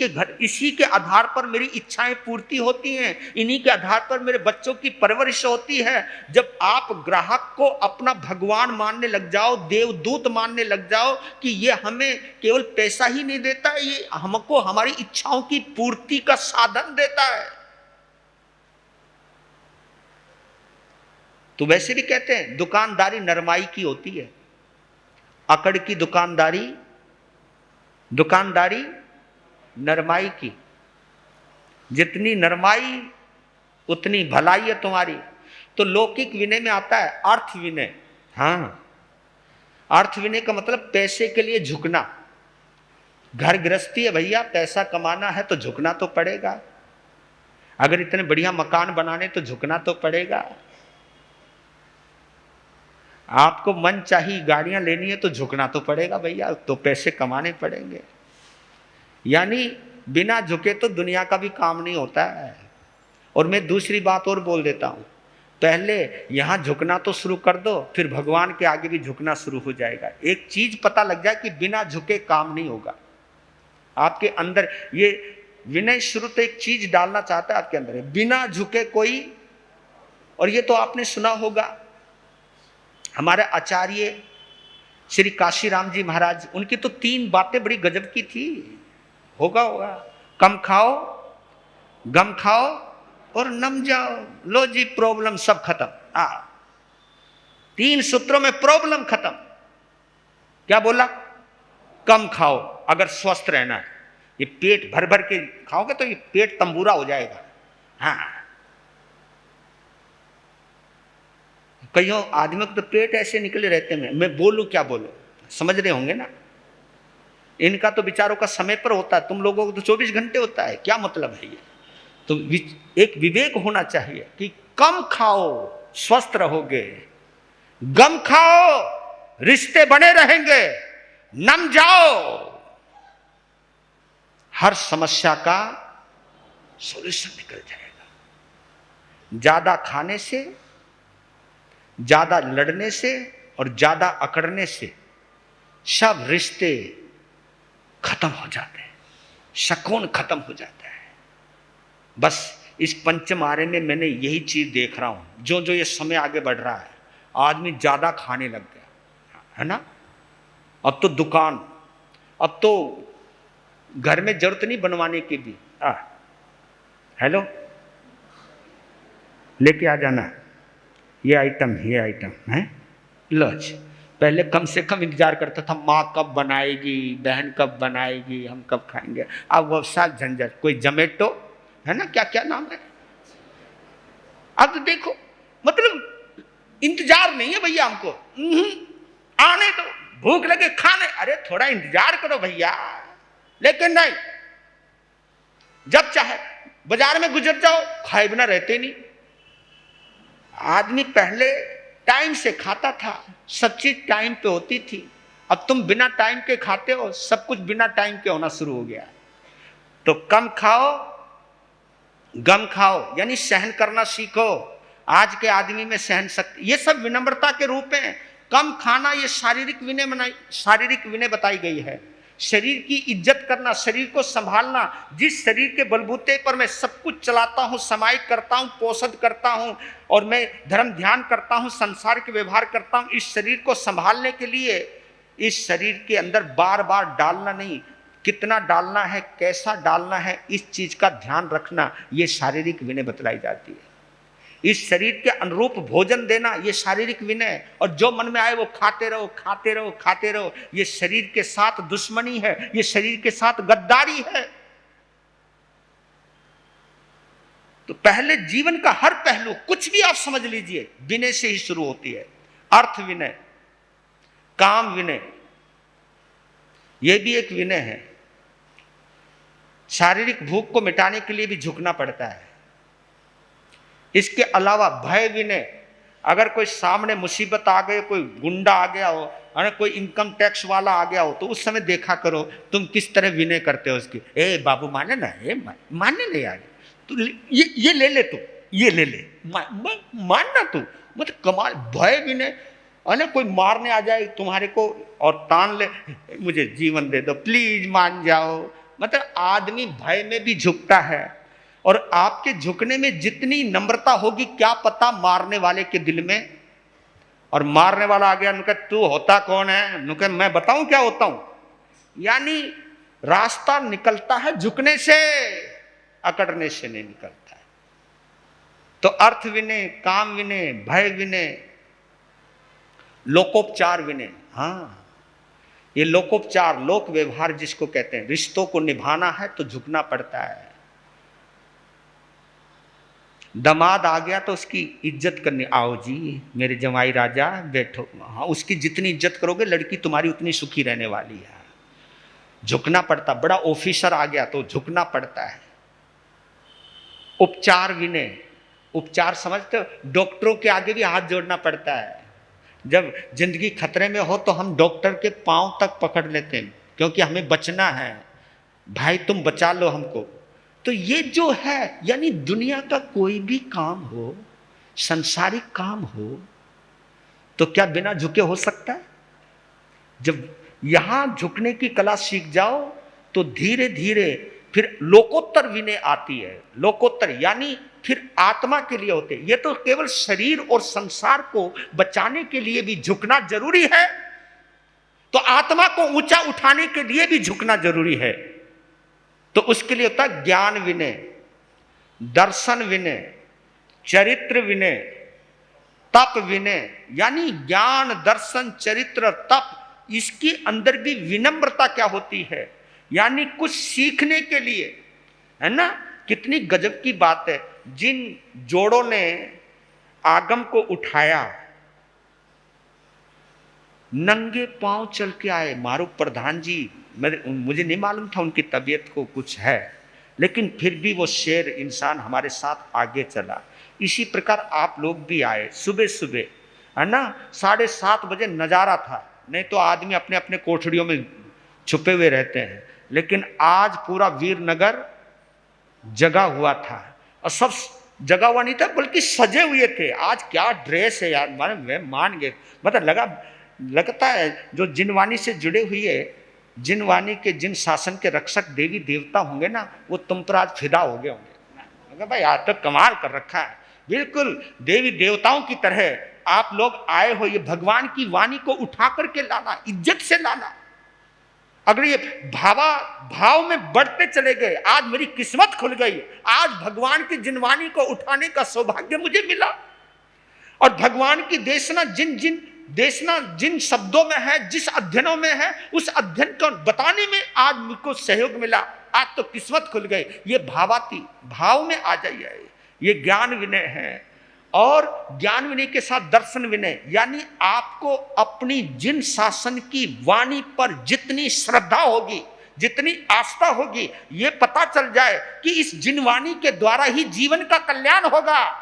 के आधार पर मेरी इच्छाएं पूर्ति होती हैं, इन्हीं के आधार पर मेरे बच्चों की परवरिश होती है। जब आप ग्राहक को अपना भगवान मानने लग जाओ, देवदूत मानने लग जाओ कि ये हमें केवल पैसा ही नहीं देता है, ये हमको हमारी इच्छाओं की पूर्ति का साधन देता है। तो वैसे भी कहते हैं दुकानदारी नरमाई की होती है, अकड़ की दुकानदारी नरमाई की। जितनी नरमाई उतनी भलाई है तुम्हारी। तो लौकिक विनय में आता है अर्थ विनय। हाँ, अर्थ विनय का मतलब पैसे के लिए झुकना। घर गृहस्थी है भैया, पैसा कमाना है तो झुकना तो पड़ेगा। अगर इतने बढ़िया मकान बनाने तो झुकना तो पड़ेगा। आपको मन चाहिए गाड़ियां लेनी है तो झुकना तो पड़ेगा भैया, तो पैसे कमाने पड़ेंगे। यानी बिना झुके तो दुनिया का भी काम नहीं होता है। और मैं दूसरी बात और बोल देता हूं, पहले यहां झुकना तो शुरू कर दो, फिर भगवान के आगे भी झुकना शुरू हो जाएगा। एक चीज पता लग जाए कि बिना झुके काम नहीं होगा आपके अंदर। ये विनय शुरू तो एक चीज डालना चाहता है आपके अंदर, बिना झुके कोई। और ये तो आपने सुना होगा, हमारे आचार्य श्री काशीराम जी महाराज, उनकी तो 3 बातें बड़ी गजब की थी। होगा कम खाओ, गम खाओ और नम जाओ, लो जी प्रॉब्लम सब खत्म। 3 सूत्रों में प्रॉब्लम खत्म। क्या बोला? कम खाओ अगर स्वस्थ रहना है। ये पेट भर भर के खाओगे तो ये पेट तंबूरा हो जाएगा। हाँ, कईयों आदमियों को तो पेट ऐसे निकले रहते हैं। मैं बोलूं क्या बोलूं, समझ रहे होंगे ना। इनका तो विचारों का समय पर होता है, तुम लोगों को तो 24 घंटे होता है। क्या मतलब है ये? तो एक विवेक होना चाहिए कि कम खाओ स्वस्थ रहोगे, गम खाओ रिश्ते बने रहेंगे, नम जाओ हर समस्या का सॉल्यूशन निकल जाएगा। ज्यादा खाने से, ज्यादा लड़ने से और ज्यादा अकड़ने से सब रिश्ते खत्म हो जाते हैं, सुकून खत्म हो जाता है। बस इस पंचम आरे में मैंने यही चीज देख रहा हूं। जो जो ये समय आगे बढ़ रहा है, आदमी ज्यादा खाने लग गया है ना। अब तो दुकान, अब तो घर में जरूरत नहीं बनवाने की भी। हेलो, लेके आ जाना ये आइटम, ये आइटम है, लो जी। पहले कम से कम इंतजार करता था, माँ कब बनाएगी, बहन कब बनाएगी, हम कब खाएंगे। अब वो साल झंझट, कोई जोमेटो है ना, क्या क्या नाम है। अब तो देखो, मतलब इंतजार नहीं है भैया हमको, आने तो भूख लगे खाने, अरे थोड़ा इंतजार करो भैया। लेकिन नहीं, जब चाहे बाजार में गुजर जाओ, खाए बिना रहते नहीं। आदमी पहले टाइम से खाता था, सब चीज टाइम पे होती थी। अब तुम बिना टाइम के खाते हो, सब कुछ बिना टाइम के होना शुरू हो गया। तो कम खाओ, गम खाओ, यानी सहन करना सीखो। आज के आदमी में सहन शक्ति, ये सब विनम्रता के रूप में। कम खाना ये शारीरिक विनय बताई गई है। शरीर की इज्जत करना, शरीर को संभालना। जिस शरीर के बलबूते पर मैं सब कुछ चलाता हूं, समाइक करता हूं, पोषण करता हूं और मैं धर्म ध्यान करता हूं, संसार के व्यवहार करता हूं, इस शरीर को संभालने के लिए इस शरीर के अंदर बार बार डालना नहीं, कितना डालना है, कैसा डालना है, इस चीज का ध्यान रखना, ये शारीरिक विनय बतलाई जाती है। इस शरीर के अनुरूप भोजन देना, ये शारीरिक विनय। और जो मन में आए वो खाते रहो, खाते रहो, खाते रहो, ये शरीर के साथ दुश्मनी है, ये शरीर के साथ गद्दारी है। तो पहले जीवन का हर पहलू, कुछ भी आप समझ लीजिए, विनय से ही शुरू होती है। अर्थ विनय, काम विनय, यह भी एक विनय है। शारीरिक भूख को मिटाने के लिए भी झुकना पड़ता है। इसके अलावा भय विनय, अगर कोई सामने मुसीबत आ गई, कोई गुंडा आ गया हो, अरे कोई इनकम टैक्स वाला आ गया हो, तो उस समय देखा करो तुम किस तरह विनय करते हो उसकी। ए बाबू माने ना, माने नहीं यार, तू ये ले ले, तू ये ले ले, मानना तू, मतलब कमाल। भय विनय, अरे कोई मारने आ जाए तुम्हारे को और तान ले, मुझे जीवन दे दो प्लीज, मान जाओ। मतलब आदमी भय में भी झुकता है। और आपके झुकने में जितनी नम्रता होगी, क्या पता मारने वाले के दिल में। और मारने वाला आ गया, नुके तू होता कौन है, नुके मैं बताऊं क्या होता हूं। यानी रास्ता निकलता है झुकने से, अकड़ने से नहीं निकलता है। तो अर्थ विनय, काम विनय, भय विनय, लोकोपचार विनय। हाँ, ये लोकोपचार, लोक व्यवहार जिसको कहते हैं, रिश्तों को निभाना है तो झुकना पड़ता है। दामाद आ गया तो उसकी इज्जत करनी, आओ जी मेरे जमाई राजा बैठो। हाँ, उसकी जितनी इज्जत करोगे लड़की तुम्हारी उतनी सुखी रहने वाली है। झुकना पड़ता। बड़ा ऑफिसर आ गया तो झुकना पड़ता है। उपचार विनय, उपचार समझते हो, डॉक्टरों के आगे भी हाथ जोड़ना पड़ता है। जब जिंदगी खतरे में हो तो हम डॉक्टर के पांव तक पकड़ लेते हैं, क्योंकि हमें बचना है। भाई तुम बचा लो हमको। तो ये जो है, यानी दुनिया का कोई भी काम हो, संसारिक काम हो, तो क्या बिना झुके हो सकता है? जब यहां झुकने की कला सीख जाओ तो धीरे धीरे फिर लोकोत्तर विनय आती है। लोकोत्तर यानी फिर आत्मा के लिए होते। ये तो केवल शरीर और संसार को बचाने के लिए भी झुकना जरूरी है, तो आत्मा को ऊंचा उठाने के लिए भी झुकना जरूरी है। तो उसके लिए होता है ज्ञान विनय, दर्शन विनय, चरित्र विनय, तप विनय। यानी ज्ञान, दर्शन, चरित्र, तप, इसके अंदर भी विनम्रता क्या होती है, यानी कुछ सीखने के लिए, है ना। कितनी गजब की बात है, जिन जोड़ों ने आगम को उठाया, नंगे पांव चल के आए। मारू प्रधान जी, मुझे नहीं मालूम था उनकी तबीयत को कुछ है, लेकिन फिर भी वो शेर इंसान हमारे साथ आगे चला। इसी प्रकार आप लोग भी आए सुबह सुबह, है ना। 7:30 बजे नजारा था, नहीं तो आदमी अपने अपने कोठड़ियों में छुपे हुए रहते हैं, लेकिन आज पूरा वीरनगर जगा हुआ था। और सब जगा हुआ नहीं था बल्कि सजे हुए थे। आज क्या ड्रेस है यार, मैं मान गए। मतलब लगता है जो जिनवानी से जुड़े हुए, जिनवानी के जिन शासन के रक्षक देवी देवता होंगे ना, वो तुम पर आज फिदा हो गए होंगे। भाई आज तो कमाल कर रखा है, बिल्कुल देवी देवताओं की तरह आप लोग आए हो। ये भगवान की वाणी को उठा करके लाना, इज्जत से लाना। अगर ये भाव में बढ़ते चले गए, आज मेरी किस्मत खुल गई, आज भगवान की जिनवानी को उठाने का सौभाग्य मुझे मिला। और भगवान की देशना जिन शब्दों में है, जिस अध्ययनों में है, उस अध्ययन को बताने में आज मुझको सहयोग मिला। आज तो किस्मत खुल गई। ये भाव में आ जाइए। ये ज्ञान विनय है। और ज्ञान विनय के साथ दर्शन विनय, यानी आपको अपनी जिन शासन की वाणी पर जितनी श्रद्धा होगी, जितनी आस्था होगी, ये पता चल जाए कि इस जिनवाणी के द्वारा ही जीवन का कल्याण होगा,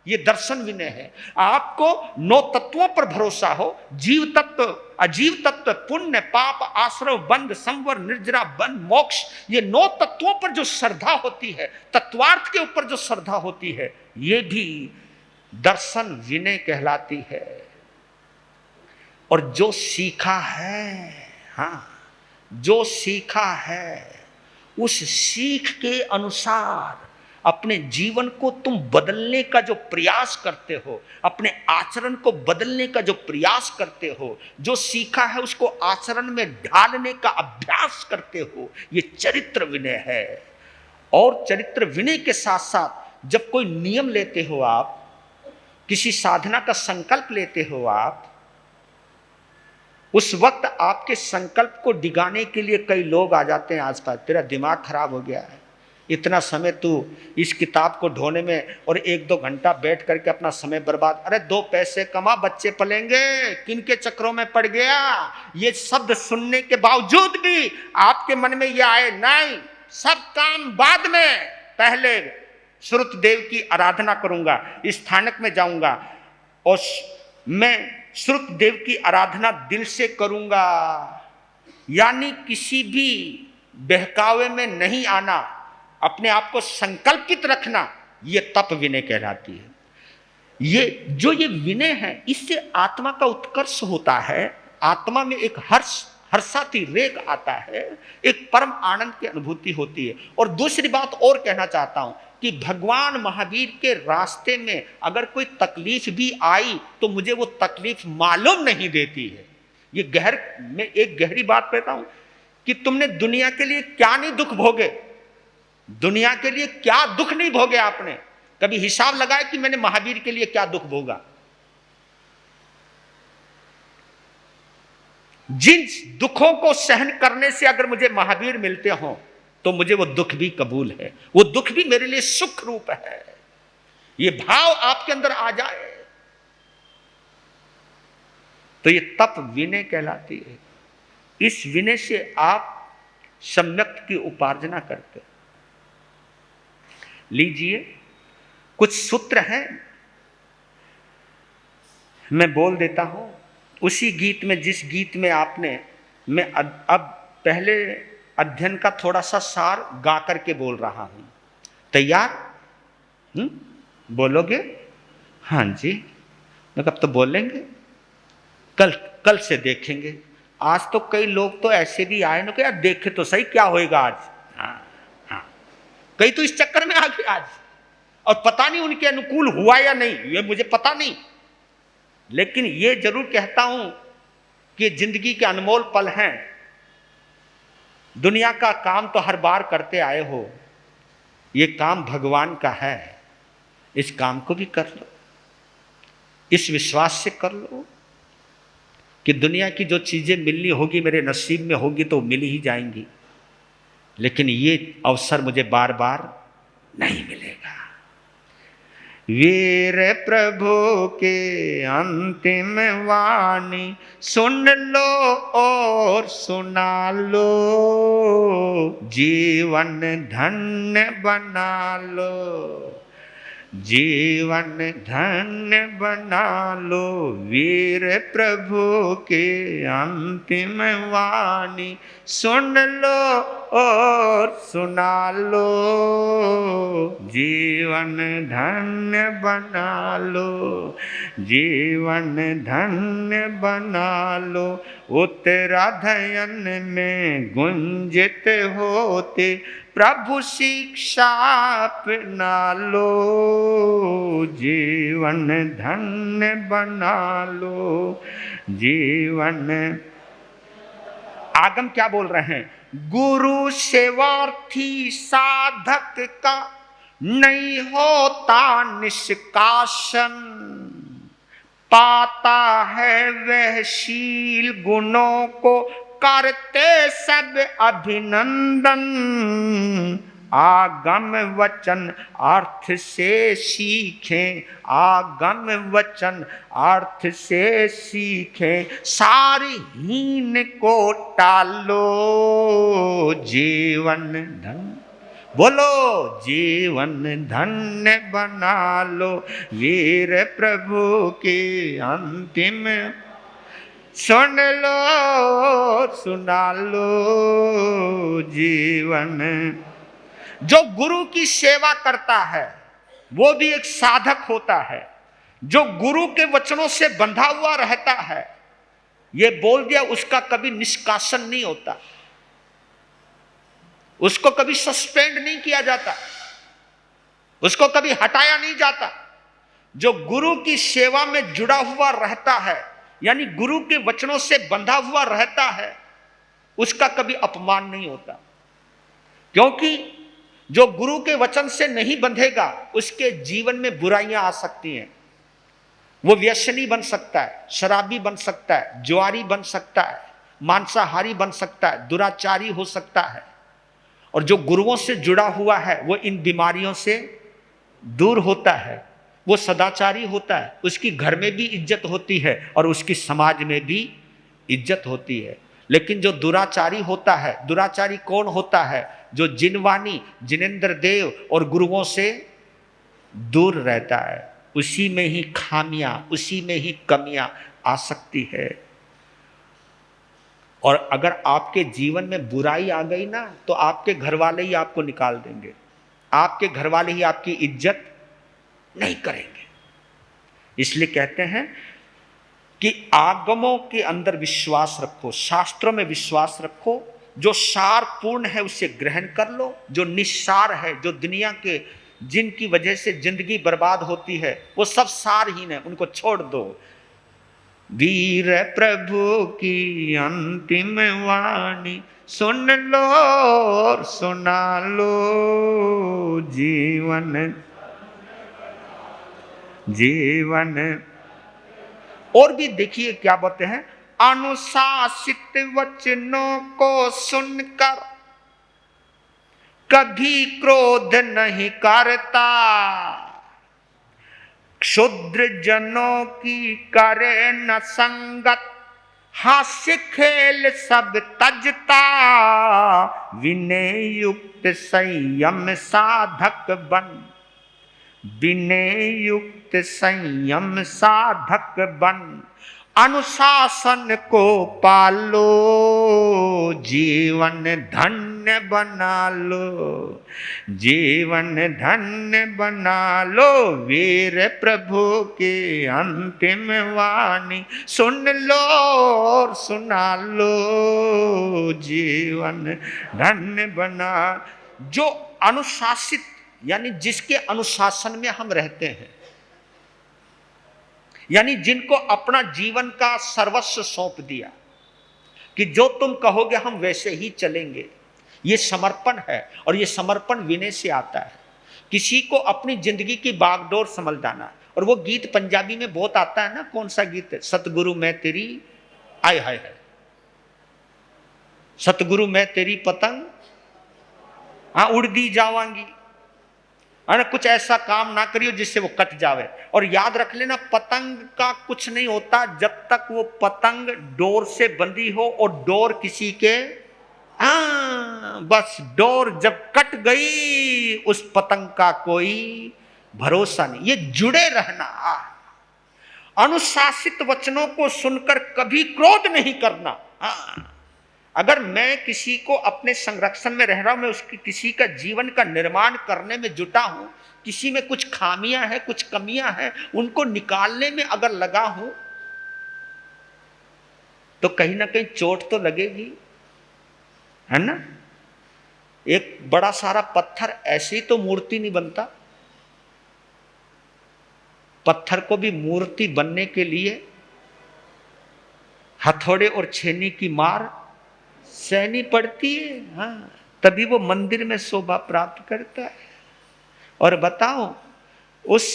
ये दर्शन विनय है। आपको 9 तत्वों पर भरोसा हो, जीव तत्व, अजीव तत्व, पुण्य, पाप, आश्रव, बंध, संवर, निर्जरा, बंध, मोक्ष, ये 9 तत्वों पर जो श्रद्धा होती है, तत्वार्थ के ऊपर जो श्रद्धा होती है, ये भी दर्शन विनय कहलाती है। और जो सीखा है, हाँ, जो सीखा है, उस सीख के अनुसार अपने जीवन को तुम बदलने का जो प्रयास करते हो, अपने आचरण को बदलने का जो प्रयास करते हो, जो सीखा है उसको आचरण में ढालने का अभ्यास करते हो, ये चरित्र विनय है। और चरित्र विनय के साथ साथ जब कोई नियम लेते हो, आप किसी साधना का संकल्प लेते हो, आप उस वक्त आपके संकल्प को डिगाने के लिए कई लोग आ जाते हैं आसपास। तेरा दिमाग खराब हो गया है, इतना समय तू इस किताब को ढोने में और 1-2 घंटा बैठ करके अपना समय बर्बाद, अरे 2 पैसे कमा, बच्चे पलेंगे, किन के चक्रों में पड़ गया। ये शब्द सुनने के बावजूद भी आपके मन में ये आए, नहीं, सब काम बाद में, पहले श्रुत देव की आराधना करूंगा, स्थानक में जाऊंगा और मैं श्रुत देव की आराधना दिल से करूंगा। यानी किसी भी बहकावे में नहीं आना, अपने आप को संकल्पित रखना, ये तप विनय कहलाती है। ये विनय है, इससे आत्मा का उत्कर्ष होता है। आत्मा में एक हर्षातिरेक आता है, एक परम आनंद की अनुभूति होती है। और दूसरी बात और कहना चाहता हूं कि भगवान महावीर के रास्ते में अगर कोई तकलीफ भी आई तो मुझे वो तकलीफ मालूम नहीं देती है। मैं एक गहरी बात कहता हूं कि तुमने दुनिया के लिए क्या नहीं दुख भोगे, दुनिया के लिए क्या दुख नहीं भोगे आपने। कभी हिसाब लगाया कि मैंने महावीर के लिए क्या दुख भोगा। जिन दुखों को सहन करने से अगर मुझे महावीर मिलते हो तो मुझे वो दुख भी कबूल है, वो दुख भी मेरे लिए सुख रूप है। ये भाव आपके अंदर आ जाए तो ये तप विनय कहलाती है। इस विनय से आप सम्यक की उपार्जना करते। लीजिए कुछ सूत्र हैं, मैं बोल देता हूं। उसी गीत में, जिस गीत में आपने, मैं अब पहले अध्ययन का थोड़ा सा सार गा करके बोल रहा हूं। तैयार? बोलोगे? हाँ जी। मैं कब तो बोलेंगे, कल कल से देखेंगे। आज तो कई लोग तो ऐसे भी आए ना कि यार देखे तो सही क्या होएगा आज। हाँ हाँ, कई तो इस चक्कर में आ गए आज, और पता नहीं उनके अनुकूल हुआ या नहीं, ये मुझे पता नहीं। लेकिन ये जरूर कहता हूं कि जिंदगी के अनमोल पल हैं। दुनिया का काम तो हर बार करते आए हो, ये काम भगवान का है, इस काम को भी कर लो, इस विश्वास से कर लो कि दुनिया की जो चीजें मिलनी होगी मेरे नसीब में होगी तो मिल ही जाएंगी, लेकिन ये अवसर मुझे बार बार नहीं मिलेगा। वीर प्रभु के अंतिम वाणी सुन लो और सुना लो, जीवन धन्य बना लो, जीवन धन्य बना लो। वीर प्रभु के अंतिम वाणी सुन लो और सुना लो, जीवन धन्य बना लो, जीवन धन्य बना लो। उत्तराधयन में गुंजित होते प्रभु शिक्षा अपना लो, जीवन धन्य बना लो, जीवन। आगम क्या बोल रहे हैं? गुरु सेवार्थी साधक का नहीं होता निष्कासन, पाता है वह शील गुणों को करते सब अभिनंदन। आगम वचन अर्थ से सीखें, आगम वचन अर्थ से सीखें, सारी हीन को टालो, जीवन धन बोलो, जीवन धन्य बना लो। वीर प्रभु की अंतिम सुन लो सुना लो, जीवन। जो गुरु की सेवा करता है वो भी एक साधक होता है। जो गुरु के वचनों से बंधा हुआ रहता है, ये बोल दिया, उसका कभी निष्कासन नहीं होता, उसको कभी सस्पेंड नहीं किया जाता, उसको कभी हटाया नहीं जाता। जो गुरु की सेवा में जुड़ा हुआ रहता है, यानी गुरु के वचनों से बंधा हुआ रहता है, उसका कभी अपमान नहीं होता। क्योंकि जो गुरु के वचन से नहीं बंधेगा, उसके जीवन में बुराइयां आ सकती हैं। वो व्यसनी बन सकता है, शराबी बन सकता है, जुआरी बन सकता है, मांसाहारी बन सकता है, दुराचारी हो सकता है। और जो गुरुओं से जुड़ा हुआ है वो इन बीमारियों से दूर होता है, वो सदाचारी होता है, उसकी घर में भी इज्जत होती है और उसकी समाज में भी इज्जत होती है। लेकिन जो दुराचारी होता है, दुराचारी कौन होता है? जो जिनवानी, जिनेंद्र देव और गुरुओं से दूर रहता है, उसी में ही खामियां, उसी में ही कमियां आ सकती है। और अगर आपके जीवन में बुराई आ गई ना, तो आपके घर वाले ही आपको निकाल देंगे, आपके घर वाले ही आपकी इज्जत नहीं करेंगे। इसलिए कहते हैं कि आगमों के अंदर विश्वास रखो, शास्त्रों में विश्वास रखो। जो सार पूर्ण है उसे ग्रहण कर लो, जो निस्सार है, जो दुनिया के जिनकी वजह से जिंदगी बर्बाद होती है, वो सब सारहीन है, उनको छोड़ दो। वीर प्रभु की अंतिम वाणी सुन लो और सुना लो, जीवन जीवन। और भी देखिए क्या बोलते हैं, अनुशासित वचनों को सुनकर कभी क्रोध नहीं करता, क्षुद्र जनों की करे न संगत, हास्य खेल सब तजता, विनय युक्त संयम साधक बन, विनय युक्त संयम साधक बन, अनुशासन को पालो, जीवन धन्य बना लो, जीवन धन्य बना लो, वीर प्रभु की अंतिम वाणी सुन लो और सुना लो, जीवन धन्य बना। जो अनुशासित यानी जिसके अनुशासन में हम रहते हैं, यानी जिनको अपना जीवन का सर्वस्व सौंप दिया कि जो तुम कहोगे हम वैसे ही चलेंगे, ये समर्पण है। और ये समर्पण विनय से आता है। किसी को अपनी जिंदगी की बागडोर समझ जाना। और वो गीत पंजाबी में बहुत आता है ना, कौन सा गीत है? सतगुरु मैं तेरी आय हाय है, सतगुरु मैं तेरी पतंग हाँ उड़दी जावांगी, है कुछ ऐसा काम ना करियो जिससे वो कट जावे। और याद रख लेना, पतंग का कुछ नहीं होता जब तक वो पतंग डोर से बंधी हो, और डोर किसी के बस डोर जब कट गई उस पतंग का कोई भरोसा नहीं। ये जुड़े रहना, अनुशासित वचनों को सुनकर कभी क्रोध नहीं करना। अगर मैं किसी को अपने संरक्षण में रह रहा हूं, मैं उसकी किसी का जीवन का निर्माण करने में जुटा हूं, किसी में कुछ खामियां हैं, कुछ कमियां हैं, उनको निकालने में अगर लगा हूं, तो कहीं ना कहीं चोट तो लगेगी, है ना। एक बड़ा सारा पत्थर ऐसे ही तो मूर्ति नहीं बनता। पत्थर को भी मूर्ति बनने के लिए हथौड़े और छेनी की मार सहनी पड़ती है। हाँ, तभी वो मंदिर में शोभा प्राप्त करता है। और बताओ, उस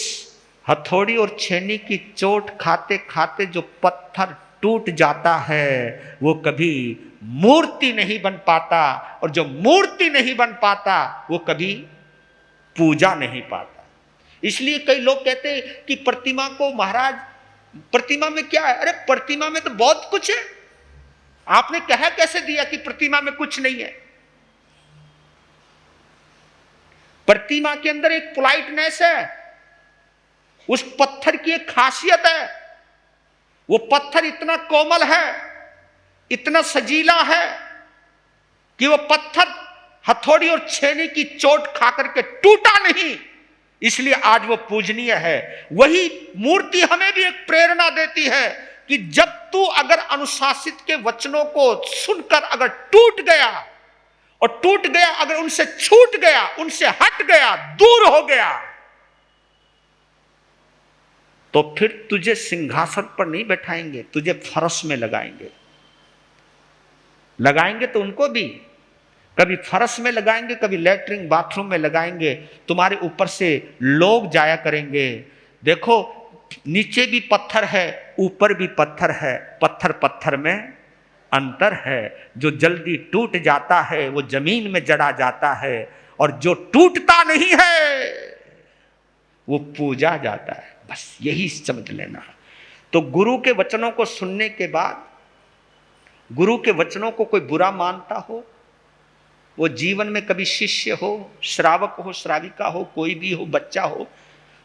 हथौड़ी और छेनी की चोट खाते खाते जो पत्थर टूट जाता है, वो कभी मूर्ति नहीं बन पाता। और जो मूर्ति नहीं बन पाता, वो कभी पूजा नहीं पाता। इसलिए कई लोग कहते हैं कि प्रतिमा को महाराज, प्रतिमा में क्या है? अरे प्रतिमा में तो बहुत कुछ है। आपने कहा कैसे दिया कि प्रतिमा में कुछ नहीं है? प्रतिमा के अंदर एक पोलाइटनेस है, उस पत्थर की एक खासियत है। वो पत्थर इतना कोमल है, इतना सजीला है कि वो पत्थर हथौड़ी और छेनी की चोट खाकर के टूटा नहीं, इसलिए आज वो पूजनीय है। वही मूर्ति हमें भी एक प्रेरणा देती है कि जब तू अगर अनुशासित के वचनों को सुनकर अगर टूट गया, और टूट गया अगर उनसे छूट गया, उनसे हट गया, दूर हो गया, तो फिर तुझे सिंहासन पर नहीं बैठाएंगे, तुझे फरस में लगाएंगे। लगाएंगे तो उनको भी कभी फरस में लगाएंगे, कभी लैट्रिन बाथरूम में लगाएंगे। तुम्हारे ऊपर से लोग जाया करेंगे। देखो, नीचे भी पत्थर है, ऊपर भी पत्थर है, पत्थर पत्थर में अंतर है। जो जल्दी टूट जाता है वो जमीन में जड़ा जाता है, और जो टूटता नहीं है वो पूजा जाता है। बस यही समझ लेना। तो गुरु के वचनों को सुनने के बाद, गुरु के वचनों को कोई बुरा मानता हो, वो जीवन में कभी शिष्य हो, श्रावक हो, श्राविका हो, कोई भी हो, बच्चा हो,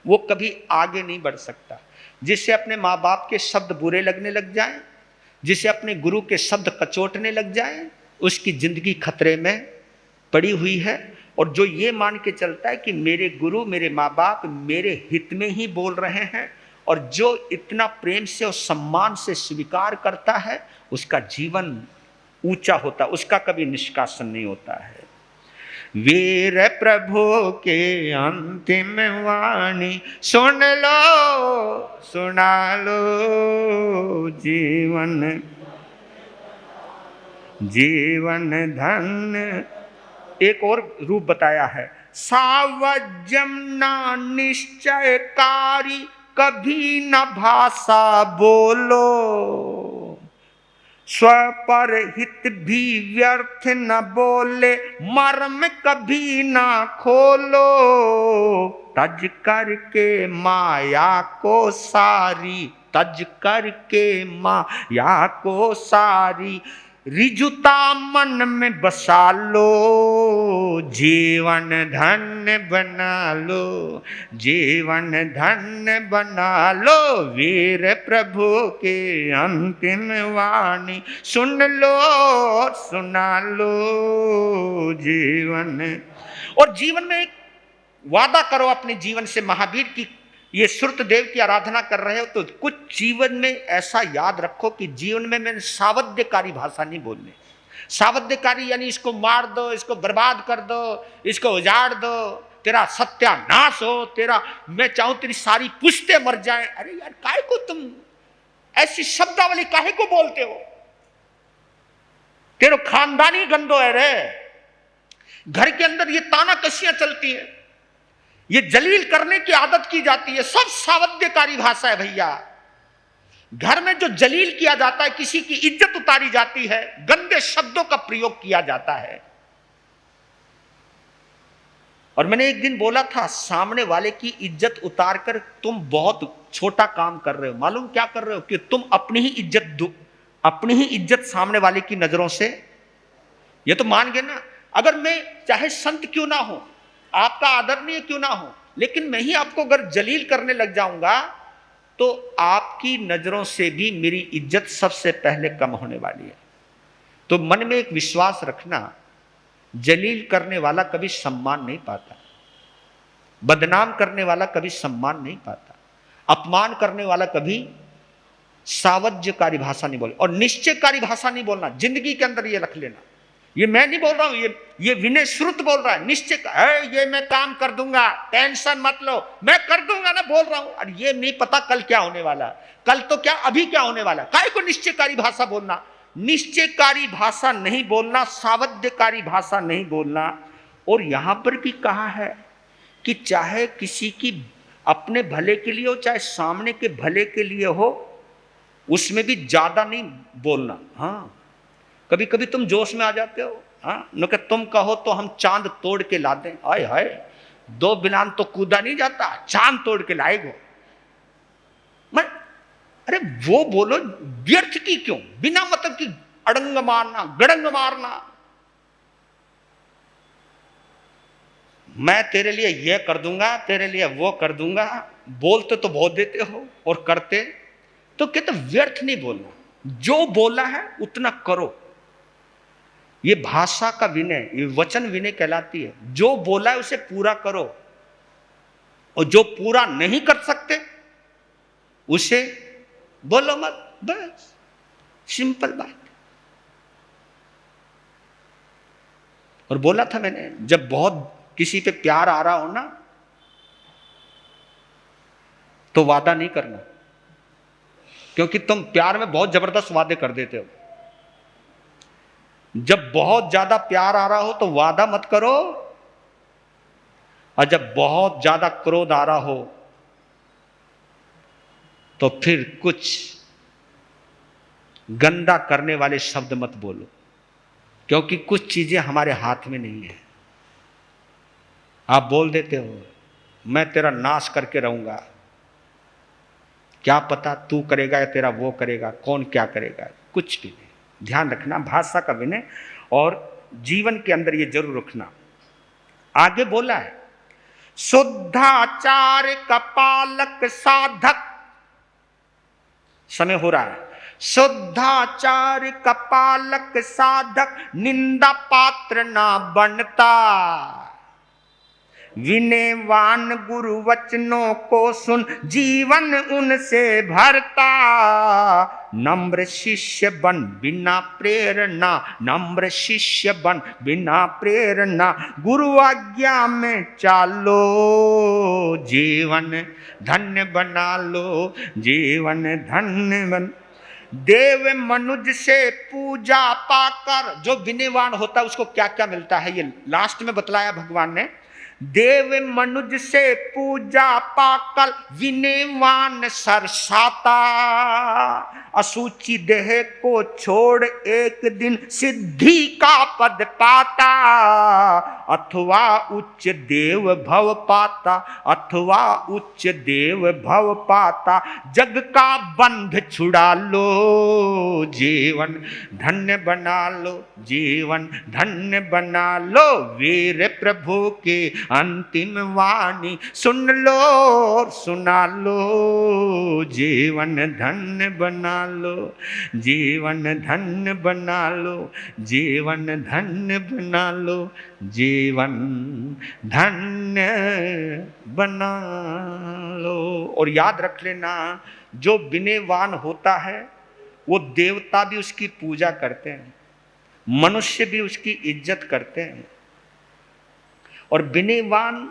वो कभी आगे नहीं बढ़ सकता। जिसे अपने माँ बाप के शब्द बुरे लगने लग जाएं, जिसे अपने गुरु के शब्द कचोटने लग जाएं, उसकी जिंदगी खतरे में पड़ी हुई है। और जो ये मान के चलता है कि मेरे गुरु, मेरे माँ बाप मेरे हित में ही बोल रहे हैं, और जो इतना प्रेम से और सम्मान से स्वीकार करता है, उसका जीवन ऊंचा होता, उसका कभी निष्कासन नहीं होता है। वीर प्रभु के अंतिम वाणी सुन लो, सुना लो, जीवन जीवन धन्य। एक और रूप बताया है, सावज्यम ना निश्चयकारी, कभी न भाषा बोलो, स्वपर हित भी व्यर्थ न बोले, मर्म कभी ना खोलो, तज करके माया को सारी, तज करके माया को सारी। रिजुता मन में बसा लो, जीवन धन्य बना लो, जीवन धन्य बना लो, वीर प्रभु की अंतिम वाणी सुन लो, सुना लो जीवन। और जीवन में एक वादा करो अपने जीवन से, महावीर की ये श्रुत देव की आराधना कर रहे हो तो कुछ जीवन में ऐसा याद रखो कि जीवन में मैंने सावध्यकारी भाषा नहीं बोलनी। सावध्यकारी यानी इसको मार दो, इसको बर्बाद कर दो, इसको उजाड़ दो, तेरा सत्यानाश हो, तेरा मैं चाहूं तेरी सारी पुश्तें मर जाएं। अरे यार काहे को तुम ऐसी शब्दावली काहे को बोलते हो? तेरा खानदानी गंदो है रे। घर के अंदर ये ताना कशियां चलती है, ये जलील करने की आदत की जाती है, सब सावध्यकारी भाषा है भैया। घर में जो जलील किया जाता है, किसी की इज्जत उतारी जाती है, गंदे शब्दों का प्रयोग किया जाता है। और मैंने एक दिन बोला था, सामने वाले की इज्जत उतारकर तुम बहुत छोटा काम कर रहे हो। मालूम क्या कर रहे हो? कि तुम अपनी ही इज्जत सामने वाले की नजरों से, ये तो मान गए ना। अगर मैं चाहे संत क्यों ना हो, आपका आदरणीय क्यों ना हो, लेकिन मैं ही आपको अगर जलील करने लग जाऊंगा तो आपकी नजरों से भी मेरी इज्जत सबसे पहले कम होने वाली है। तो मन में एक विश्वास रखना, जलील करने वाला कभी सम्मान नहीं पाता, बदनाम करने वाला कभी सम्मान नहीं पाता, अपमान करने वाला कभी सावध्यकारी भाषा नहीं बोले। और निश्चयकारी भाषा नहीं बोलना, जिंदगी के अंदर ये रख लेना। ये मैं नहीं बोल रहा हूं, ये विनय श्रुत बोल रहा है। निश्चय है, ये मैं काम कर दूंगा, टेंशन मत लो, मैं कर दूंगा ना, बोल रहा हूं। और ये नहीं पता कल क्या होने वाला, कल तो क्या अभी क्या होने वाला। काहे को निश्चयकारी भाषा बोलना? निश्चयकारी भाषा नहीं बोलना, सावध्यकारी भाषा नहीं बोलना। और यहां पर भी कहा है कि चाहे किसी की अपने भले के लिए हो, चाहे सामने के भले के लिए हो, उसमें भी ज्यादा नहीं बोलना। हाँ, कभी कभी तुम जोश में आ जाते हो, हाँ न कि तुम कहो तो हम चांद तोड़ के ला दें। आय हाय, 2 बिलान तो कूदा नहीं जाता, चांद तोड़ के लाएगो। मैं अरे वो बोलो, व्यर्थ की क्यों, बिना मतलब की अड़ंग मारना, गड़ंग मारना। मैं तेरे लिए ये कर दूंगा, तेरे लिए वो कर दूंगा। बोलते तो बहुत देते हो और करते तो कहते व्यर्थ नहीं बोलना। जो बोला है उतना करो। ये भाषा का विनय, ये वचन विनय कहलाती है। जो बोला है उसे पूरा करो, और जो पूरा नहीं कर सकते उसे बोलो मत, बस सिंपल बात। और बोला था मैंने, जब बहुत किसी पे प्यार आ रहा हो ना, तो वादा नहीं करना, क्योंकि तुम प्यार में बहुत जबरदस्त वादे कर देते हो। जब बहुत ज्यादा प्यार आ रहा हो तो वादा मत करो, और जब बहुत ज्यादा क्रोध आ रहा हो तो फिर कुछ गंदा करने वाले शब्द मत बोलो, क्योंकि कुछ चीजें हमारे हाथ में नहीं है। आप बोल देते हो मैं तेरा नाश करके रहूंगा, क्या पता तू करेगा या तेरा वो करेगा, कौन क्या करेगा, कुछ भी नहीं। ध्यान रखना भाषा का विनय, और जीवन के अंदर ये जरूर रखना। आगे बोला है, शुद्धाचार का पालक साधक, समय हो रहा है। शुद्धाचार का पालक साधक, निंदा पात्र ना बनता, विनयवान गुरु वचनों को सुन, जीवन उनसे भरता। नम्र शिष्य बन बिना प्रेरणा, नम्र शिष्य बन बिना प्रेरणा, गुरु आज्ञा में चालो, जीवन धन्य बना लो, जीवन धन्य बन। देव मनुज से पूजा पाकर, जो विनयवान होता है उसको क्या क्या मिलता है, ये लास्ट में बतलाया भगवान ने। देव मनुज से पूजा पाकर, विनयवान सरसाता। असूचि देह को छोड़ एक दिन सिद्धि का पद पाता, अथवा उच्च देव भव पाता, अथवा उच्च देव भव पाता। जग का बंध छुड़ा लो, जीवन धन्य बना लो, जीवन धन्य बना लो। वीर प्रभु की अंतिम वाणी सुन लो, सुना लो, जीवन धन्य बना लो, जीवन धन्य बना लो, जीवन धन्य बना लो, जीवन धन्य बना लो। और याद रख लेना, जो विनयवान होता है वो देवता भी उसकी पूजा करते हैं, मनुष्य भी उसकी इज्जत करते हैं। और विनयवान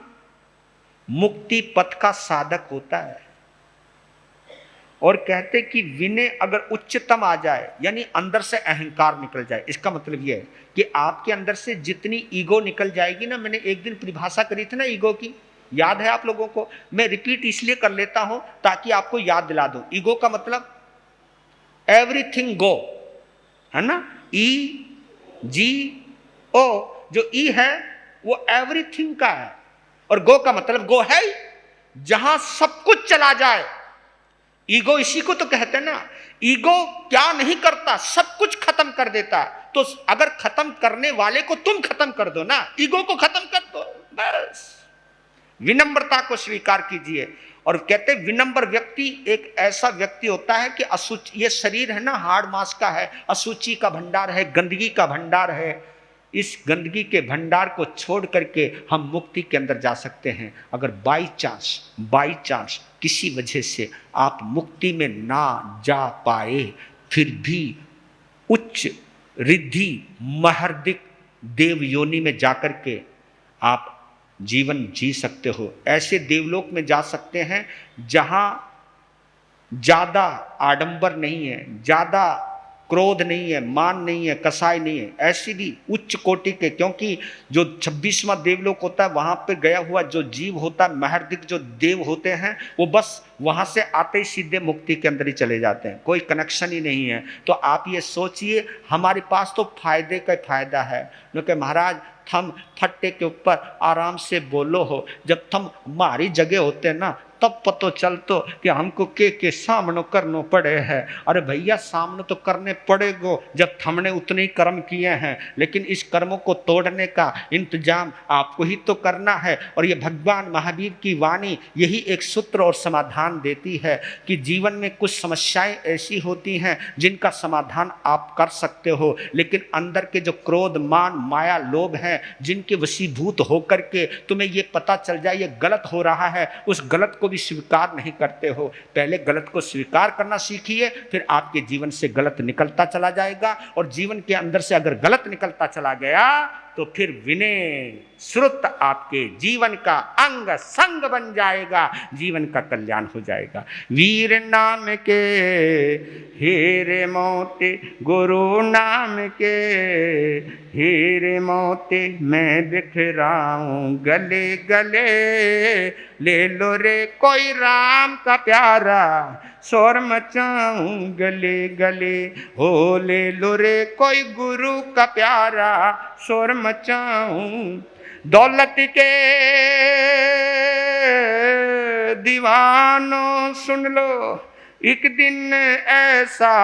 मुक्ति पथ का साधक होता है। और कहते कि विनय अगर उच्चतम आ जाए, यानी अंदर से अहंकार निकल जाए, इसका मतलब यह है कि आपके अंदर से जितनी ईगो निकल जाएगी ना। मैंने एक दिन परिभाषा करी थी ना ईगो की, याद है आप लोगों को? मैं रिपीट इसलिए कर लेता हूं ताकि आपको याद दिला दूं। ईगो का मतलब एवरीथिंग गो, है ना? ई जी ओ, जो ई है वो एवरीथिंग का है, और गो का मतलब गो है जहां सब कुछ चला जाए। ईगो इसी को तो कहते हैं ना। ईगो क्या नहीं करता, सब कुछ खत्म कर देता। तो अगर खत्म करने वाले को तुम खत्म कर दो ना, ईगो को खत्म कर दो बस। विनम्रता को स्वीकार कीजिए। और कहते विनम्र व्यक्ति एक ऐसा व्यक्ति होता है कि अशुचि, ये शरीर है ना हाड़ मांस का है, अशुचि का भंडार है, गंदगी का भंडार है। इस गंदगी के भंडार को छोड़ करके हम मुक्ति के अंदर जा सकते हैं। अगर बाई चांस किसी वजह से आप मुक्ति में ना जा पाए, फिर भी उच्च रिद्धि महर्दिक देव योनि में जाकर के आप जीवन जी सकते हो। ऐसे देवलोक में जा सकते हैं जहां ज्यादा आडंबर नहीं है, ज्यादा क्रोध नहीं है, मान नहीं है, कसाई नहीं है। ऐसी भी उच्च कोटि के, क्योंकि जो 26वां देवलोक होता है वहां पे गया हुआ जो जीव होता है, महर्दिक जो देव होते हैं, वो बस वहां से आते ही सीधे मुक्ति के अंदर ही चले जाते हैं, कोई कनेक्शन ही नहीं है। तो आप ये सोचिए, हमारे पास तो फायदे का फायदा है। क्योंकि महाराज थम फट्टे के ऊपर आराम से बोलो हो, जब थम हमारी जगह होते हैं ना तब पतो चलतो कि हमको के सामने करना पड़े है। अरे भैया सामने तो करने पड़ेगो जब हमने उतने ही कर्म किए हैं, लेकिन इस कर्मों को तोड़ने का इंतजाम आपको ही तो करना है। और ये भगवान महावीर की वाणी यही एक सूत्र और समाधान देती है कि जीवन में कुछ समस्याएं ऐसी होती हैं जिनका समाधान आप कर सकते हो, लेकिन अंदर के जो क्रोध मान माया लोभ हैं, जिनके वशीभूत होकर के तुम्हें ये पता चल जाए ये गलत हो रहा है, उस गलत को भी स्वीकार नहीं करते हो। पहले गलत को स्वीकार करना सीखिए, फिर आपके जीवन से गलत निकलता चला जाएगा। और जीवन के अंदर से अगर गलत निकलता चला गया तो फिर विनय श्रुत आपके जीवन का अंग संग बन जाएगा, जीवन का कल्याण हो जाएगा। वीर नाम के हीरे मोती, गुरु नाम के हीरे मोती, मैं बिखराऊं गले गले। ले लो रे कोई राम का प्यारा, शोर मचाऊं गले गले। हो ले लो रे कोई गुरु का प्यारा, शोर मचाऊं। दौलत के दीवानों सुन लो, एक दिन ऐसा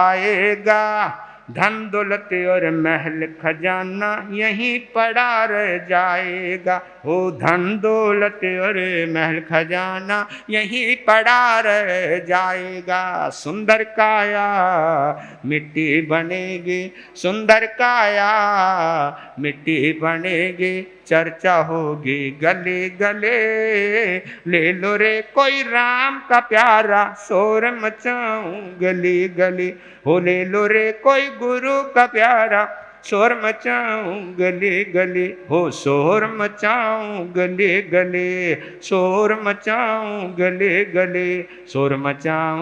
आएगा, धन दौलत और महल खजाना यहीं पड़ा रह जाएगा। हो धन दौलत और महल खजाना यहीं पड़ा रह जाएगा। सुंदर काया मिट्टी बनेगी, सुंदर काया मिट्टी बनेगी, चर्चा होगी गले गले। ले लो रे कोई राम का प्यारा, शोर मचाऊं गली गली। हो ले लो रे कोई गुरु का प्यारा, शोर मचाऊं गली गली। हो शोर मचाऊं गली गली, शोर मचाऊं गली गली, शोर मचाऊं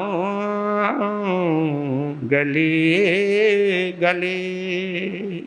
गली गली।